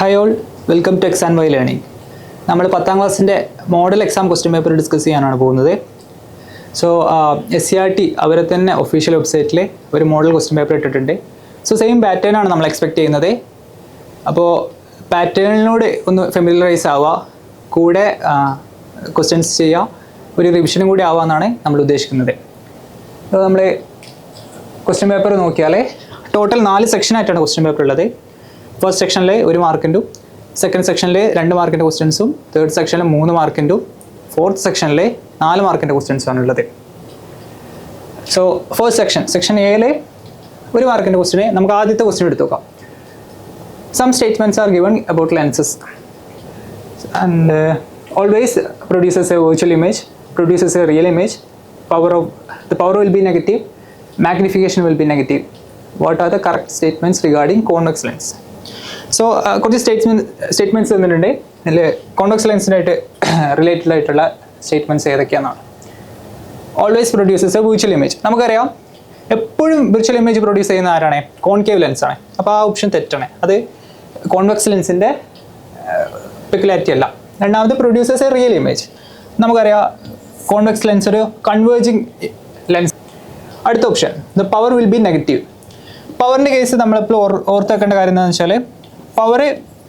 Hi all, welcome to X and Y Learning. നമ്മൾ 10ാം ക്ലാസ്സിൻ്റെ model exam question paper discuss ചെയ്യാനാണ് പോകുന്നത്. So SCRT അവരെ തന്നെ ഒഫീഷ്യൽ വെബ്സൈറ്റിൽ ഒരു മോഡൽ ക്വസ്റ്റ്യൻ പേപ്പർ ഇട്ടിട്ടുണ്ട്. സോ സെയിം പാറ്റേൺ ആണ് നമ്മൾ എക്സ്പെക്ട് ചെയ്യുന്നത്. അപ്പോൾ പാറ്റേണിനോട് ഒന്ന് ഫെമിലറൈസ് ആവുക, കൂടെ ക്വസ്റ്റ്യൻസ് ചെയ്യുക, ഒരു റിവിഷനും കൂടി ആവാമെന്നാണ് നമ്മൾ ഉദ്ദേശിക്കുന്നത്. അപ്പോൾ നമ്മൾ ക്വസ്റ്റ്യൻ പേപ്പർ നോക്കിയാൽ ടോട്ടൽ 4 സെക്ഷനായിട്ടാണ് ക്വസ്റ്റ്യൻ പേപ്പർ ഉള്ളത്. ഫസ്റ്റ് സെക്ഷനിൽ 1 മാർക്കിൻ്റും, സെക്കൻഡ് സെക്ഷനിൽ 2 മാർക്കിൻ്റെ ക്വസ്റ്റ്യൻസും, തേർഡ് സെക്ഷനിൽ 3 മാർക്കിൻ്റും, ഫോർത്ത് സെക്ഷനിൽ 4 മാർക്കിൻ്റെ ക്വസ്റ്റ്യൻസാണ് ഉള്ളത്. സോ ഫസ്റ്റ് സെക്ഷൻ എയിൽ 1 മാർക്കിൻ്റെ ക്വസ്റ്റ്യന് നമുക്ക് ആദ്യത്തെ ക്വസ്റ്റ്യൻ എടുത്ത് നോക്കാം. Some statements are given about lenses and always produces a virtual image, produces a real image, the power will be negative, magnification will be negative. What are the correct statements regarding convex lens? So കുറച്ച് statements തന്നിട്ടുണ്ട്. അതിൽ convex ലെൻസിനായിട്ട് related ആയിട്ടുള്ള statements ഏതൊക്കെയാണെന്നാണ്. Always produces a virtual image. നമുക്കറിയാം എപ്പോഴും virtual image produce ചെയ്യുന്ന ആരാണ്? കോൺകേവ് ലെൻസാണ്. അപ്പോൾ ആ ഓപ്ഷൻ തെറ്റാണ്. അത് കോൺവെക്സ് ലെൻസിൻ്റെ പെക്യുലാരിറ്റി അല്ല. രണ്ടാമത് പ്രൊഡ്യൂസേഴ്സ് എ റിയൽ ഇമേജ്. നമുക്കറിയാം കോൺവെക്സ് ലെൻസ് ഒരു കൺവേർജിങ് ലെൻസ്. അടുത്ത option the power will be negative. പവറിൻ്റെ കേസ് നമ്മളിപ്പോൾ ഓർത്ത് വെക്കേണ്ട കാര്യം എന്താണെന്ന് വെച്ചാൽ, പവർ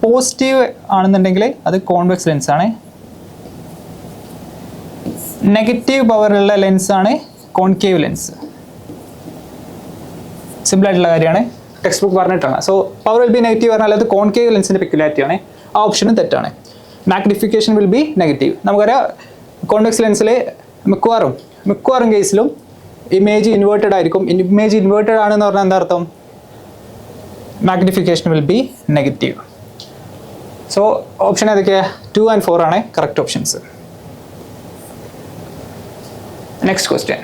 പോസിറ്റീവ് ആണെന്നുണ്ടെങ്കിൽ അത് കോൺവെക്സ് ലെൻസാണ്, നെഗറ്റീവ് പവറുള്ള ലെൻസാണ് കോൺകേവ് ലെൻസ്. സിമ്പിളായിട്ടുള്ള കാര്യമാണ്, ടെക്സ്റ്റ് ബുക്ക് പറഞ്ഞിട്ടാണ്. So power will be negative പറഞ്ഞാൽ അത് കോൺകേവ് ലെൻസിൻ്റെ പെക്യുലാരിറ്റിയാണ്. ആ ഓപ്ഷനും തെറ്റാണ്. Magnification will be negative. നമുക്കറിയാം കോൺവെക്സ് ലെൻസിൽ മിക്കവാറും കേസിലും ഇമേജ് ഇൻവേർട്ടഡ് ആയിരിക്കും. ഇമേജ് ഇൻവേർട്ടഡ് ആണെന്ന് പറഞ്ഞാൽ എന്താ അർത്ഥം? Magnification will be negative. So option ഏതൊക്കെയാണ്? 2 and 4 ആണ് correct options. Next question,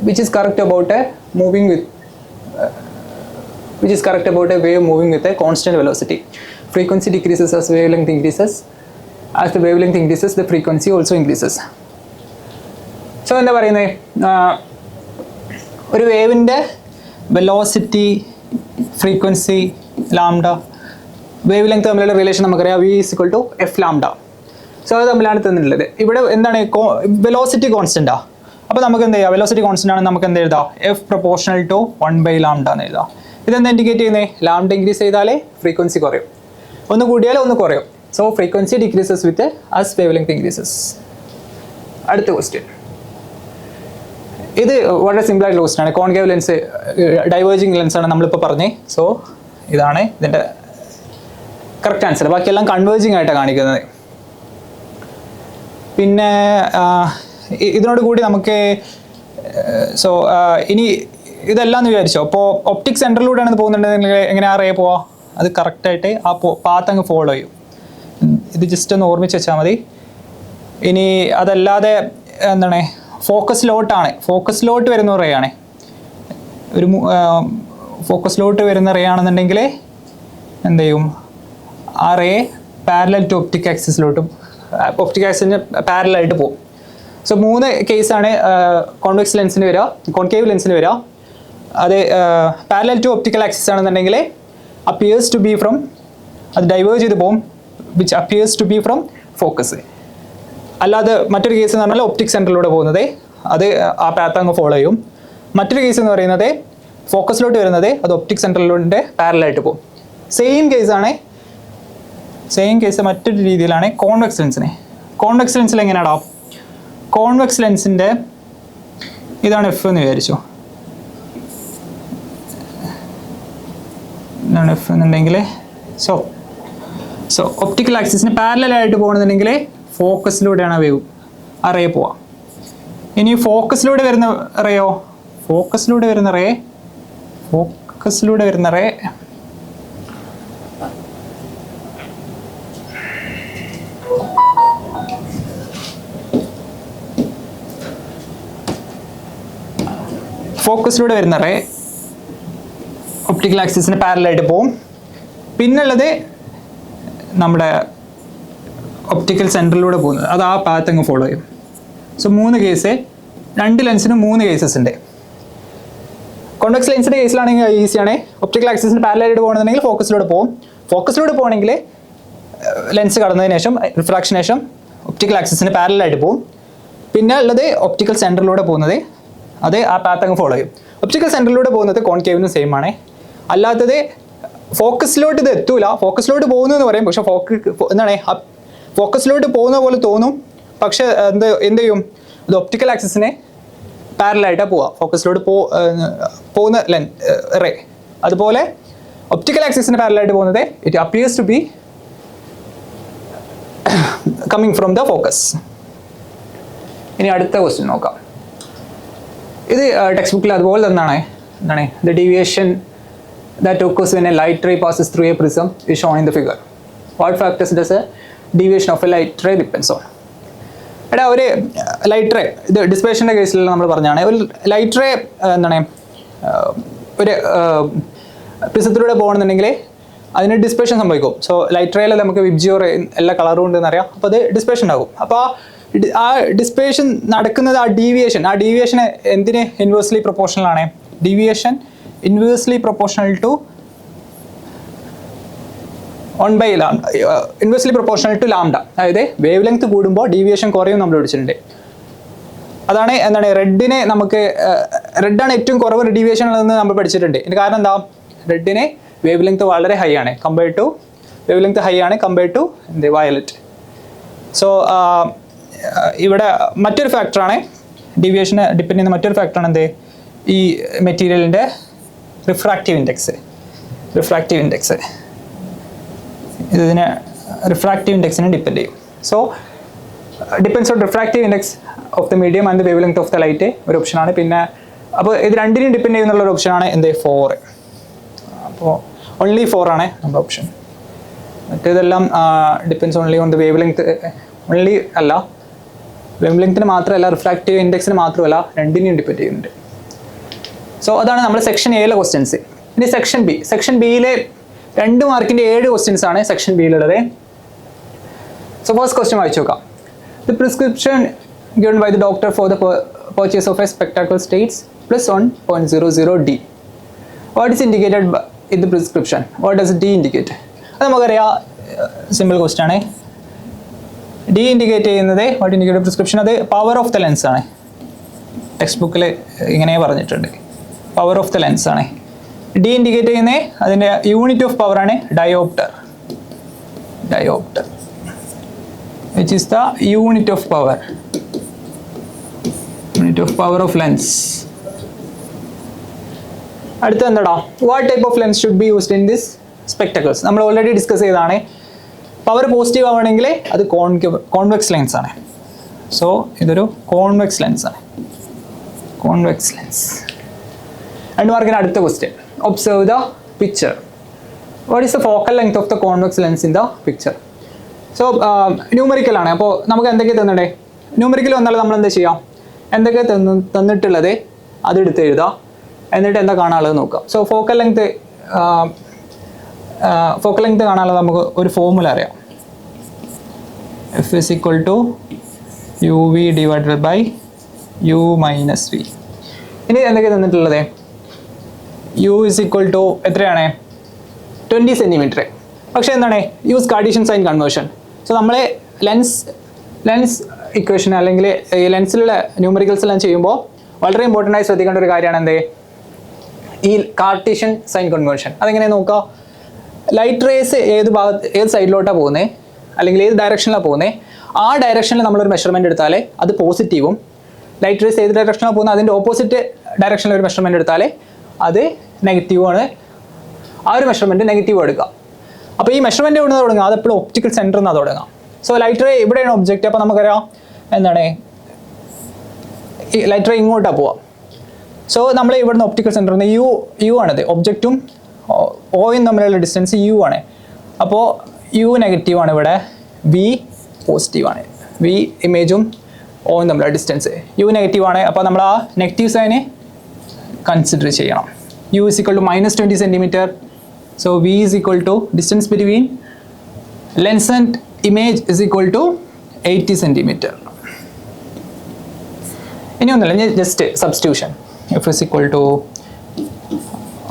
which is correct about a wave moving with a constant velocity? Frequency decreases as wavelength increases. As the wavelength increases, the frequency also increases. So എന്താ പറയുന്നത്? ഒരു വേവിൻ്റെ velocity, frequency, lambda, wave length തമ്മിലുള്ള relation നമുക്കറിയാം. V = F lambda. So അത് തമ്മിലാണ് തന്നിട്ടുള്ളത്. ഇവിടെ എന്താണ്? വെലോസിറ്റി കോൺസ്റ്റൻ്റാ. അപ്പോൾ നമുക്ക് എന്ത് ചെയ്യാം? വെലോസിറ്റി കോൺസ്റ്റൻ്റ് ആണ്, നമുക്ക് എന്ത് എഴുതാം? F ∝ 1/λ എന്ന് എഴുതാം. ഇതെന്താ ഇൻഡിക്കേറ്റ് ചെയ്യുന്നത്? ലാംഡ ഇൻക്രീസ് ചെയ്താലേ ഫ്രീക്വൻസി കുറയും, ഒന്ന് കൂടിയാൽ ഒന്ന് കുറയും. So frequency decreases with as wave length increases. അടുത്ത ക്വസ്റ്റ്യൻ, ഇത് വളരെ സിമ്പിൾ ആയിട്ടുള്ള ക്വസ്റ്റ്യൻ ആണ്. കോൺകേവ് ലെൻസ് ഡൈവേർജിങ് ലെൻസാണ് നമ്മളിപ്പോൾ പറഞ്ഞേ. സോ ഇതാണ് ഇതിൻ്റെ കറക്റ്റ് ആൻസർ. ബാക്കിയെല്ലാം കൺവേർജിങ് ആയിട്ടാണ് കാണിക്കുന്നത്. പിന്നെ ഇതിനോട് കൂടി നമുക്ക് ഇനി ഇതെല്ലാം എന്ന് വിചാരിച്ചോ. അപ്പോൾ ഒപ്റ്റിക് സെൻറ്ററിലൂടെയാണ് പോകുന്നുണ്ടെങ്കിൽ എങ്ങനെ ആ റേ പോവാം? അത് കറക്റ്റായിട്ട് ആ പാത്ത് അങ്ങ് ഫോളോ ചെയ്യും. ഇത് ജസ്റ്റ് ഒന്ന് ഓർമ്മിച്ച് വെച്ചാൽ മതി. ഇനി അതല്ലാതെ എന്താണ്, ഫോക്കസിലോട്ട് വരുന്ന റേ ആണ്. ഒരു ഫോക്കസിലോട്ട് വരുന്ന റേ ആണെന്നുണ്ടെങ്കിൽ എന്ത് ചെയ്യും? ആ റേ പാരലൽ ടു ഒപ്റ്റിക് ആക്സിസിലോട്ടും ഒപ്റ്റിക് ആക്സിസിന് പാരലായിട്ട് പോകും. സോ 3 കേസാണ് കോൺവെക്സ് ലെൻസിന് വരിക, കോൺകേവ് ലെൻസിന് വരിക. അത് പാരലൽ ടു ഒപ്റ്റിക്കൽ ആക്സിസ് ആണെന്നുണ്ടെങ്കിൽ അപ്പിയേഴ്സ് ടു ബി ഫ്രം, അത് ഡൈവേർജ് ചെയ്ത് പോകും, which appears to be from focus. അല്ലാതെ മറ്റൊരു കേസ് എന്ന് പറഞ്ഞാൽ ഒപ്റ്റിക് സെൻറ്ററിലൂടെ പോകുന്നത്, അത് ആ പാത്ത് അങ്ങ് ഫോളോ ചെയ്യും. മറ്റൊരു കേസ് എന്ന് പറയുന്നത് ഫോക്കസിലോട്ട് വരുന്നത്, അത് ഒപ്റ്റിക് സെൻറ്ററിലൂടെ പാരലായിട്ട് പോകും. സെയിം കേസ് മറ്റൊരു രീതിയിലാണ് കോൺവെക്സ് ലെൻസിന്. കോൺവെക്സ് ലെൻസിൽ എങ്ങനെയാണോ? കോൺവെക്സ് ലെൻസിൻ്റെ ഇതാണ് F എന്ന് വിചാരിച്ചു. ഇതാണ് F എന്നുണ്ടെങ്കിൽ സോ ഒപ്റ്റിക്കൽ ആക്സിസിന് പാരലായിട്ട് പോകണമെന്നുണ്ടെങ്കിൽ ഫോക്കസിലൂടെയാണ് വേവ് ആ റേ പോവാം. ഇനി ഫോക്കസിലൂടെ വരുന്ന റേ ഒപ്റ്റിക്കൽ ആക്സിസിന് പാരലായിട്ട് പോവും. പിന്നുള്ളത് നമ്മുടെ ഒപ്റ്റിക്കൽ സെൻറ്ററിലൂടെ പോകുന്നത്, അത് ആ പാത്ത് അങ്ങ് ഫോളോ ചെയ്യും. സോ 3 കേസ്, 2 ലെൻസിനും 3 കേസസ് ഉണ്ട്. കോൺവെക്സ് ലെൻസിൻ്റെ കേസിലാണെങ്കിൽ ഈസിയാണ്. ഒപ്റ്റിക്കൽ ആക്സിസിന് പാരലായിട്ട് പോകണമെന്നുണ്ടെങ്കിൽ ഫോക്കസിലൂടെ പോകും. ഫോക്കസിലൂടെ പോകണമെങ്കിൽ ലെൻസ് കടന്നതിന് ശേഷം റിഫ്രാക്ഷന് ശേഷം ഒപ്റ്റിക്കൽ ആക്സിസിന് പാരലായിട്ട് പോകും. പിന്നെ ഉള്ളത് ഒപ്റ്റിക്കൽ സെൻറ്ററിലൂടെ പോകുന്നത്, അത് ആ പാത്ത് അങ്ങ് ഫോളോ ചെയ്യും. ഒപ്റ്റിക്കൽ സെൻറ്ററിലൂടെ പോകുന്നത് കോൺകേവിനും സെയിം ആണ്. അല്ലാത്തത് ഫോക്കസിലോട്ട് ഇത് എത്തൂല. ഫോക്കസിലോട്ട് പോകുന്നു എന്ന് പറയും, പക്ഷെ എന്താണ് ഫോക്കസിലോട്ട് പോകുന്ന പോലെ തോന്നും, പക്ഷെ എന്ത് ചെയ്യും, ഇത് ഒപ്റ്റിക്കൽ ആക്സിസിനെ പാരലായിട്ടാണ് പോവുക, ഫോക്കസിലോട്ട് പോകുന്ന റേ. അതുപോലെ ഒപ്റ്റിക്കൽ ആക്സിസിന് പാരലായിട്ട് പോകുന്നത് it appears to be coming from the focus. ഇനി അടുത്ത ക്വസ്റ്റ്യൻ നോക്കാം. ഇത് ടെക്സ്റ്റ് ബുക്കിൽ അതുപോലെ തന്നെയാണ്. എന്താണ് the deviation that occurs when a light ray passes through a prism is shown in the figure. What factors does a deviation of a light ray depends on? എടാ ഒരു ലൈറ്റ് റേ, ഇത് ഡിസ്പേഷൻ്റെ കേസിൽ നമ്മൾ പറഞ്ഞാണ്, ഒരു ലൈറ്റ് റേ എന്താണ് ഒരു പ്രിസത്തിലൂടെ പോകണമെന്നുണ്ടെങ്കിൽ അതിന് ഡിസ്പേഷൻ സംഭവിക്കും. സോ ലൈറ്റ് റേയിൽ നമുക്ക് വിബ്ജിയോ റേ എല്ലാ കളറും ഉണ്ടെന്ന് അറിയാം. അപ്പോൾ അത് ഡിസ്പേഷൻ ഉണ്ടാകും. അപ്പോൾ ആ ഡിസ്പേഷൻ നടക്കുന്നത് ആ ഡീവിയേഷൻ എന്തിന് ഇൻവേഴ്സ്ലി പ്രൊപ്പോർഷണൽ ആണ്? Deviation inversely proportional to 1 by lambda, inversely proportional to lambda. അതായത് വേവ് ലെങ്ത് കൂടുമ്പോൾ ഡീവിയേഷൻ കുറയും നമ്മൾ പഠിച്ചിട്ടുണ്ട്. അതാണ് എന്താണ് റെഡിനെ നമുക്ക് റെഡാണ് ഏറ്റവും കുറവ് ഡീവിയേഷൻ ഉള്ളതെന്ന് നമ്മൾ പഠിച്ചിട്ടുണ്ട്. ഇതിന് കാരണം എന്താ? റെഡിന് വേവ് ലെങ്ത് വളരെ ഹൈ ആണ് കമ്പയർഡ് ടു വയലറ്റ്. സോ ഇവിടെ മറ്റൊരു ഫാക്ടറാണ് ഡീവിയേഷനെ ഡിപ്പെൻഡ് ചെയ്യുന്ന മറ്റൊരു ഫാക്ടറാണ് എന്ത്? ഈ മെറ്റീരിയലിൻ്റെ റിഫ്രാക്റ്റീവ് ഇൻഡെക്സ്. ഇതിന് റിഫ്രാക്റ്റീവ് ഇൻഡെക്സിനെ ഡിപ്പെൻഡ് ചെയ്യും. So depends on refractive index of the medium and the wave length of the light ഒരു ഓപ്ഷനാണ്. പിന്നെ അപ്പോൾ ഇത് രണ്ടിനെയും ഡിപ്പെൻഡ് ചെയ്യുന്നുള്ള ഒരു ഓപ്ഷനാണ് എന്ത്? 4. അപ്പോൾ ഓൺലി 4 ആണ് നമ്മുടെ ഓപ്ഷൻ. മറ്റേതെല്ലാം depends only on the wave length, only അല്ല, വേവ് ലെങ്ത്തിന് മാത്രമല്ല, റിഫ്രാക്റ്റീവ് ഇൻഡെക്സിന് മാത്രമല്ല, രണ്ടിനെയും ഡിപ്പെൻഡ് ചെയ്യുന്നുണ്ട്. സോ അതാണ് നമ്മുടെ സെക്ഷൻ എയിലെ ക്വസ്റ്റ്യൻസ്. ഇനി സെക്ഷൻ ബിയിലെ 2 മാർക്കിൻ്റെ 7 ക്വസ്റ്റ്യൻസ് ആണ് സെക്ഷൻ ബിയിലുള്ളത്. സോ ഫസ്റ്റ് ക്വസ്റ്റ്യൻ വായിച്ചു നോക്കാം. The prescription given by the doctor for the purchase of a spectacle states +1.00 D. What is indicated in the prescription? What does D indicate? അത് നമുക്കറിയാം, simple question ആണ്. D indicate ചെയ്യുന്നത്, what indicate prescription, അത് power of the lens ആണ്. Text ബുക്കിൽ ഇങ്ങനെ പറഞ്ഞിട്ടുണ്ട്, power of the lens ആണ്. ഡി ഇൻഡിക്കേറ്റ് ചെയ്യുന്നത് അതിൻ്റെ യൂണിറ്റ് ഓഫ് പവർ ആണ് dioptre, which is the unit of power of lens. അടുത്ത എന്താടാ? What type of lens should be used in this spectacles? നമ്മൾ ഓൾറെഡി ഡിസ്കസ് ചെയ്തതാണ്. പവർ പോസിറ്റീവ് ആവണമെങ്കിൽ അത് കോൺവെക്സ് ലെൻസ് ആണ്. സോ ഇതൊരു കോൺവെക്സ് ലെൻസ് ആണ്. 2 മാർക്കിന് അടുത്ത question. Observe the picture. What is the focal length of the convex lens in the picture? So numerical ആണ്. അപ്പോൾ നമുക്ക് എന്തൊക്കെ തന്നിട്ടേ? ന്യൂമറിക്കൽ വന്നാൽ നമ്മൾ എന്താ ചെയ്യാം? എന്തൊക്കെ തന്നിട്ടുള്ളത് അതെടുത്ത് എഴുതുക, എന്നിട്ട് എന്താ കാണാനുള്ളത് നോക്കുക. സോ ഫോക്കൽ ലെങ്ത് കാണാനുള്ളത് നമുക്ക് ഒരു ഫോർമുല അറിയാം. F is equal to UV divided by U minus V. ഇനി എന്തൊക്കെ തന്നിട്ടുള്ളത്? U is equal to എത്രയാണ്? 20 സെൻറ്റിമീറ്റർ. പക്ഷേ എന്താണ്? Use Cartesian sign conversion. So നമ്മൾ ലെൻസ് ഇക്വേഷൻ അല്ലെങ്കിൽ ഈ ലെൻസിലുള്ള ന്യൂമറിക്കൽസ് എല്ലാം ചെയ്യുമ്പോൾ വളരെ ഇമ്പോർട്ടൻ്റ് ആയി ശ്രദ്ധിക്കേണ്ട ഒരു കാര്യമാണ് എന്ത്? ഈ കാർട്ടീഷ്യൻ സൈൻ കൺവേർഷൻ. അതെങ്ങനെ നോക്കുക? ലൈറ്റ് റേസ് ഏത് സൈഡിലോട്ടാണ് പോകുന്നത്, അല്ലെങ്കിൽ ഏത് ഡയറക്ഷനിലാണ് പോകുന്നത്, ആ ഡയറക്ഷനിൽ നമ്മളൊരു മെഷർമെൻറ്റ് എടുത്താൽ അത് പോസിറ്റീവും, ലൈറ്റ് റേസ് ഏത് ഡയറക്ഷനിലാണ് പോകുന്നത് അതിൻ്റെ ഓപ്പോസിറ്റ് ഡയറക്ഷനിൽ ഒരു മെഷർമെൻറ്റ് എടുത്താൽ അത് നെഗറ്റീവാണ്. ആ ഒരു മെഷർമെൻറ്റ് നെഗറ്റീവ് എടുക്കുക. അപ്പോൾ ഈ മെഷർമെൻറ്റ് എവിടെ നിന്ന് തുടങ്ങുക? അതെപ്പോഴും ഒപ്റ്റിക്കൽ സെൻറ്ററിൽ നിന്നാണ് തുടങ്ങുക. സോ ലൈറ്റ് റേ ഇവിടെയാണ് ഒബ്ജക്റ്റ്. അപ്പോൾ നമുക്കറിയാം എന്താണ്, ഈ ലൈറ്റ് റേ ഇങ്ങോട്ടാണ് പോവുക. സോ നമ്മൾ ഇവിടുന്ന് ഒപ്റ്റിക്കൽ സെൻറ്ററിൽ നിന്ന് യു ആണത്, ഒബ്ജക്റ്റും ഓയും തമ്മിലുള്ള ഡിസ്റ്റൻസ് യു ആണ്. അപ്പോൾ യു നെഗറ്റീവാണ്, ഇവിടെ വി പോസിറ്റീവാണ്. വി ഇമേജും ഓയും തമ്മിലുള്ള ഡിസ്റ്റൻസ് യു നെഗറ്റീവാണ്. അപ്പോൾ നമ്മൾ ആ നെഗറ്റീവ് സൈനെ കൺസിഡർ ചെയ്യണം. U is equal to -20 centimetre. So v is equal to distance between lens and image is equal to 80 centimetre. ഇനി ഒന്നുമില്ല, just substitution. F is equal to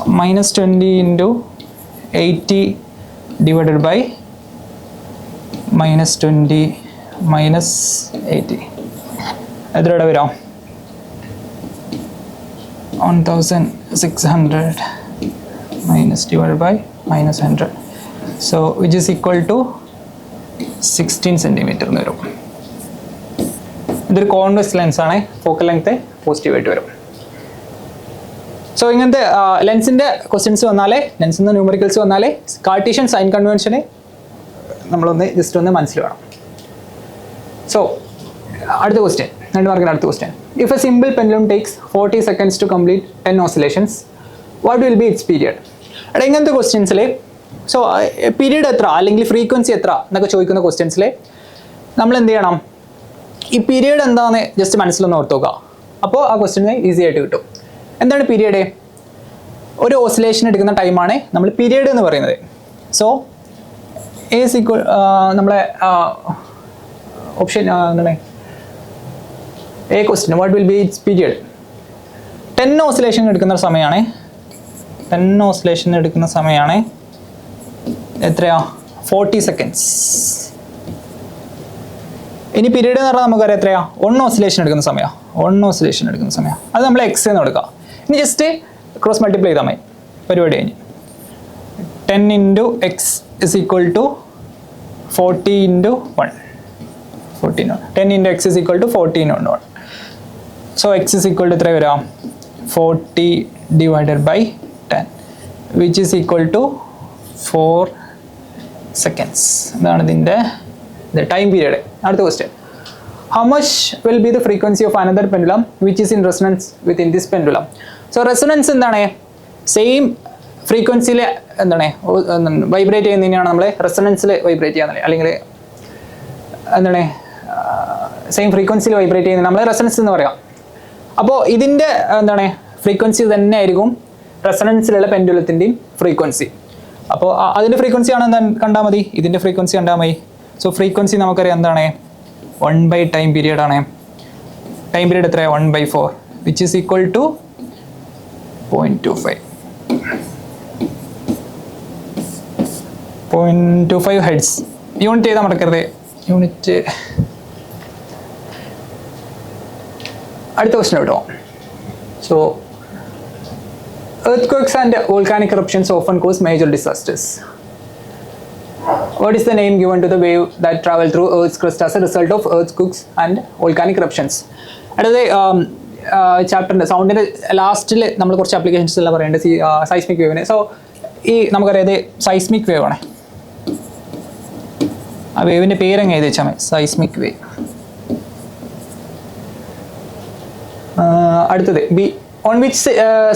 minus 20 into 80 divided by minus 20 minus 80. എത്രയുടെ വരാം? 1600 minus divided by minus 100. So which is equal to 16 centimeter എന്ന് വരും. ഇതൊരു convex lens ആണ്. Focal length positive ആയിട്ട് വരും. So ഇങ്ങനത്തെ ലെൻസിൻ്റെ ക്വസ്റ്റ്യൻസ് വന്നാലേ, ലെൻസിൽ നിന്ന് ന്യൂമറിക്കൽസ് വന്നാലേ കാർട്ടീഷ്യൻ സൈൻ കൺവെൻഷന് നമ്മളൊന്ന് ജസ്റ്റ് ഒന്ന് മനസ്സിൽ വേണം. സോ അടുത്ത ക്വസ്റ്റ്യൻ, 2 മാർക്കിന് അടുത്ത question. If A simple pendulum takes 40 seconds to complete 10 oscillations, what will be its period? അവിടെ ഇങ്ങനത്തെ ക്വസ്റ്റ്യൻസിൽ സോ പീരീഡ് എത്ര അല്ലെങ്കിൽ ഫ്രീക്വൻസി എത്ര എന്നൊക്കെ ചോദിക്കുന്ന ക്വസ്റ്റ്യൻസിൽ നമ്മൾ എന്ത് ചെയ്യണം? ഈ പീരീഡ് എന്താണെന്ന് ജസ്റ്റ് മനസ്സിലൊന്ന് ഓർത്ത് നോക്കുക. അപ്പോൾ ആ ക്വസ്റ്റ്യന് ഈസി ആയിട്ട് കിട്ടും. എന്താണ് പീരീഡ്? ഒരു ഓസിലേഷൻ എടുക്കുന്ന ടൈമാണ് നമ്മൾ പീരീഡ് എന്ന് പറയുന്നത്. സോ ഈസ് ഈക്വൽ നമ്മളെ ഓപ്ഷൻ എന്താണ് A question, what will be it's period? 10 oscillation എടുക്കുന്ന സമയമാണ്. 10 ഓസിലേഷൻ എടുക്കുന്ന സമയമാണ് എത്രയാ? 40 seconds. ഇനി പീരീഡ് എന്ന് പറഞ്ഞാൽ നമുക്കറിയാം എത്രയാ? 1 ഓസിലേഷൻ എടുക്കുന്ന സമയമാണ്. 1 ഓസിലേഷൻ എടുക്കുന്ന സമയം അത് നമ്മൾ എക്സ് എന്ന് എടുക്കുക. ഇനി ജസ്റ്റ് ക്രോസ് മൾട്ടിപ്ലൈ ചെയ്താൽ മതി, പരിപാടി കഴിഞ്ഞ്. 10 into x is equal to 40 into 1. 10 into x is equal to 14 on 1. So x is equal to എത്ര വരാം? 40 divided by 10 which is equal to 4 seconds. ഇതാണ് ഇതിൻ്റെ ടൈം പീരീഡ്. അടുത്ത question, how much will be the frequency of another pendulum which is in resonance within this pendulum? So resonance എന്താണ്? Same ഫ്രീക്വൻസിയിൽ എന്താണ് vibrate ചെയ്യുന്നതിനാണ് നമ്മൾ റെസൊണൻസിൽ വൈബ്രേറ്റ് ചെയ്യാൻ, അല്ലെങ്കിൽ എന്താണ് സെയിം ഫ്രീക്വൻസിയിൽ വൈബ്രേറ്റ് ചെയ്യുന്നത് നമ്മൾ റെസൊണൻസ് എന്ന് പറയാം. അപ്പോൾ ഇതിൻ്റെ എന്താണ് ഫ്രീക്വൻസി തന്നെ ആയിരിക്കും റെസൊണൻസിലുള്ള പെൻഡുലത്തിൻ്റെയും ഫ്രീക്വൻസി. അപ്പോൾ അതിൻ്റെ ഫ്രീക്വൻസി ആണ് എന്താ കണ്ടാൽ മതി, ഇതിൻ്റെ ഫ്രീക്വൻസി കണ്ടാൽ മതി. സോ ഫ്രീക്വൻസി നമുക്കറിയാം എന്താണ്? 1 ടൈം പീരിയഡ് ആണ്. ടൈം പീരിയഡ് എത്രയാണ്? 1/4 which is equal to 0.25. 0.25 hertz. Unit ചെയ്താൽ മറക്കരുത്, യൂണിറ്റ്. അടുത്ത ക്വസ്റ്റ്യൻ കേട്ടോ. So earthquakes and volcanic eruptions often cause major disasters. What is the name given to the wave that travel through Earth's crust as a result of earthquakes and volcanic eruptions? അടുത്ത ചാപ്റ്ററിൻ്റെ സൗണ്ടിൻ്റെ ലാസ്റ്റിൽ നമ്മൾ കുറച്ച് applications എല്ലാം പറയേണ്ടത് seismic വേവിന്. So ഈ നമുക്കറിയാം ഇത് സൈസ്മിക് വേവ് ആണ്. ആ വേവിൻ്റെ പേരെങ്ങനെ എഴുതി വെച്ചാൽ മതി, സൈസ്മിക് വേവ്. അടുത്തത് B, on which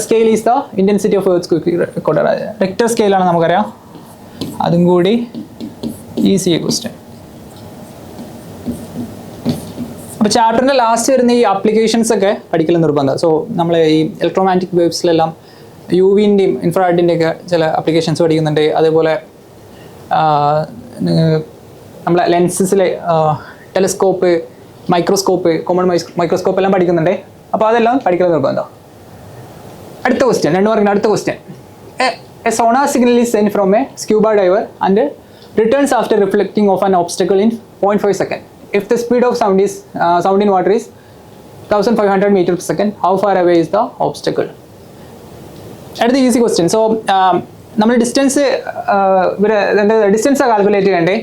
scale is the intensity of earth recorded? Richter സ്കെയിലാണ് നമുക്കറിയാം. അതും കൂടി ഈസി ക്വസ്റ്റ്യൻ. അപ്പോൾ ചാപ്റ്ററിൻ്റെ ലാസ്റ്റ് വരുന്ന ഈ ആപ്ലിക്കേഷൻസ് ഒക്കെ പഠിക്കൽ നിർബന്ധം. സോ നമ്മൾ ഈ ഇലക്ട്രോമാഗ്നറ്റിക് വേവ്സിലെല്ലാം UV-ൻ്റെയും ഇൻഫ്രാറെഡിൻ്റെയൊക്കെ ചില ആപ്ലിക്കേഷൻസ് പഠിക്കുന്നുണ്ട്. അതേപോലെ നമ്മളെ ലെൻസസിലെ ടെലിസ്കോപ്പ്, മൈക്രോസ്കോപ്പ്, കോമൺ മൈക്രോസ്കോപ്പ് എല്ലാം പഠിക്കുന്നുണ്ട്. അപ്പോൾ അതെല്ലാം പഠിക്കൽ നിർബന്ധം. അടുത്ത ക്വസ്റ്റ്യൻ, 2 മാർക്കിന് അടുത്ത question. A sonar signal is sent from a scuba diver and returns after reflecting off an obstacle in 0.5 seconds. If the speed of sound in water is 1500 meters per second, how far away is the obstacle? അടുത്ത easy question. So നമ്മൾ distance ഡിസ്റ്റൻസാണ് calculate ചെയ്യണ്ടേ.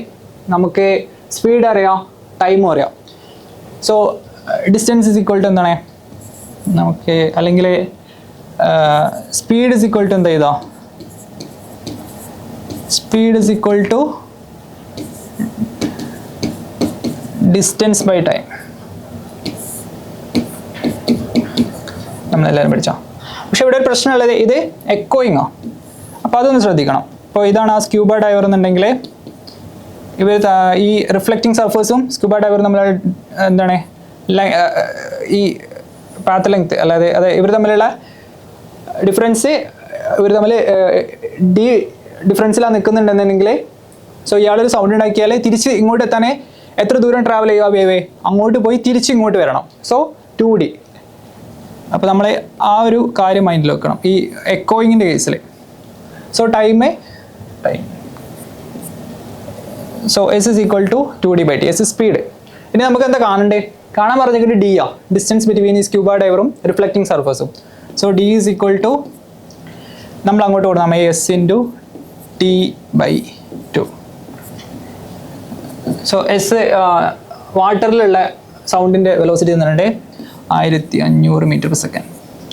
നമുക്ക് speed അറിയാം, ടൈമും അറിയാം. So distance is equal to എന്താണ് നമുക്ക്, അല്ലെങ്കിൽ സ്പീഡ് ഇസ് ഈക്വൽ ടു എന്താ ചെയ്താ? Speed is equal to distance by time. നമ്മളെല്ലാവരും പഠിച്ചോ. പക്ഷെ ഇവിടെ ഒരു പ്രശ്നമുള്ളത് ഇത് എക്കോയിങ്ങോ. അപ്പോൾ അതൊന്ന് ശ്രദ്ധിക്കണം. അപ്പോൾ ഇതാണ് ആ സ്ക്യൂബ ഡൈവർ എന്നുണ്ടെങ്കിൽ ഇവർ ഈ റിഫ്ലക്റ്റിംഗ് സർഫേസും സ്ക്യൂബ ഡൈവർ നമ്മൾ എന്താണ് ഈ പാത്ത് ലെങ്ത്, അല്ലാതെ ഇവർ തമ്മിലുള്ള ഡിഫറൻസ്, ഇവർ തമ്മിൽ ഡിഫറൻസിലാണ് നിൽക്കുന്നുണ്ടെന്നുണ്ടെങ്കിൽ, സോ ഇയാളൊരു സൗണ്ട് ഉണ്ടാക്കിയാൽ തിരിച്ച് ഇങ്ങോട്ട് എത്താൻ എത്ര ദൂരം ട്രാവൽ ചെയ്യുക വേവേ, അങ്ങോട്ട് പോയി തിരിച്ച് ഇങ്ങോട്ട് വരണം. സോ 2D അപ്പോൾ നമ്മൾ ആ ഒരു കാര്യം മൈൻഡിൽ വെക്കണം ഈ എക്കോയിങ്ങിൻ്റെ കേസിൽ. So time so S is equal to 2d/t. S speed. ഇനി നമുക്ക് എന്താ കാണാൻ പറഞ്ഞിട്ട് ഡി ആ ഡിസ്റ്റൻസ് ബിറ്റ്വീൻ ഈ സ്ക്യൂബ ഡൈവറും റിഫ്ലക്റ്റിംഗ് സർഫസും. So D is equal to നമ്മൾ അങ്ങോട്ട് കൊടുക്കാം S into t/2. So S വാട്ടറിലുള്ള സൗണ്ടിൻ്റെ വെലോസിറ്റി തന്നിട്ടുണ്ട് 1500 m/s,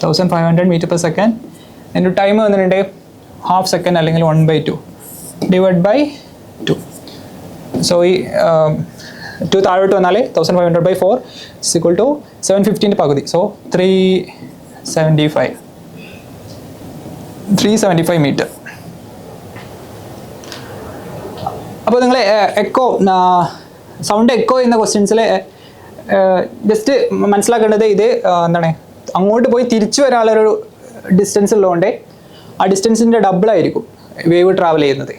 1500 m/s. അതിൻ്റെ ടൈം വന്നിട്ടുണ്ട് ഹാഫ് സെക്കൻഡ് അല്ലെങ്കിൽ 1/2 /2. സോ ഈ 2 താഴോട്ട് വന്നാൽ 1500/4 = 750 പകുതി. So 375 metre. അപ്പോൾ നിങ്ങൾ സൗണ്ട് എക്കോ ചെയ്യുന്ന ക്വസ്റ്റ്യൻസിൽ ജസ്റ്റ് മനസ്സിലാക്കേണ്ടത് ഇത് എന്താണ് അങ്ങോട്ട് പോയി തിരിച്ചു വരാനുള്ളൊരു ഡിസ്റ്റൻസ് ഉള്ളതുകൊണ്ട് ആ ഡിസ്റ്റൻസിൻ്റെ ഡബിളായിരിക്കും വേവ് ട്രാവൽ ചെയ്യുന്നത്.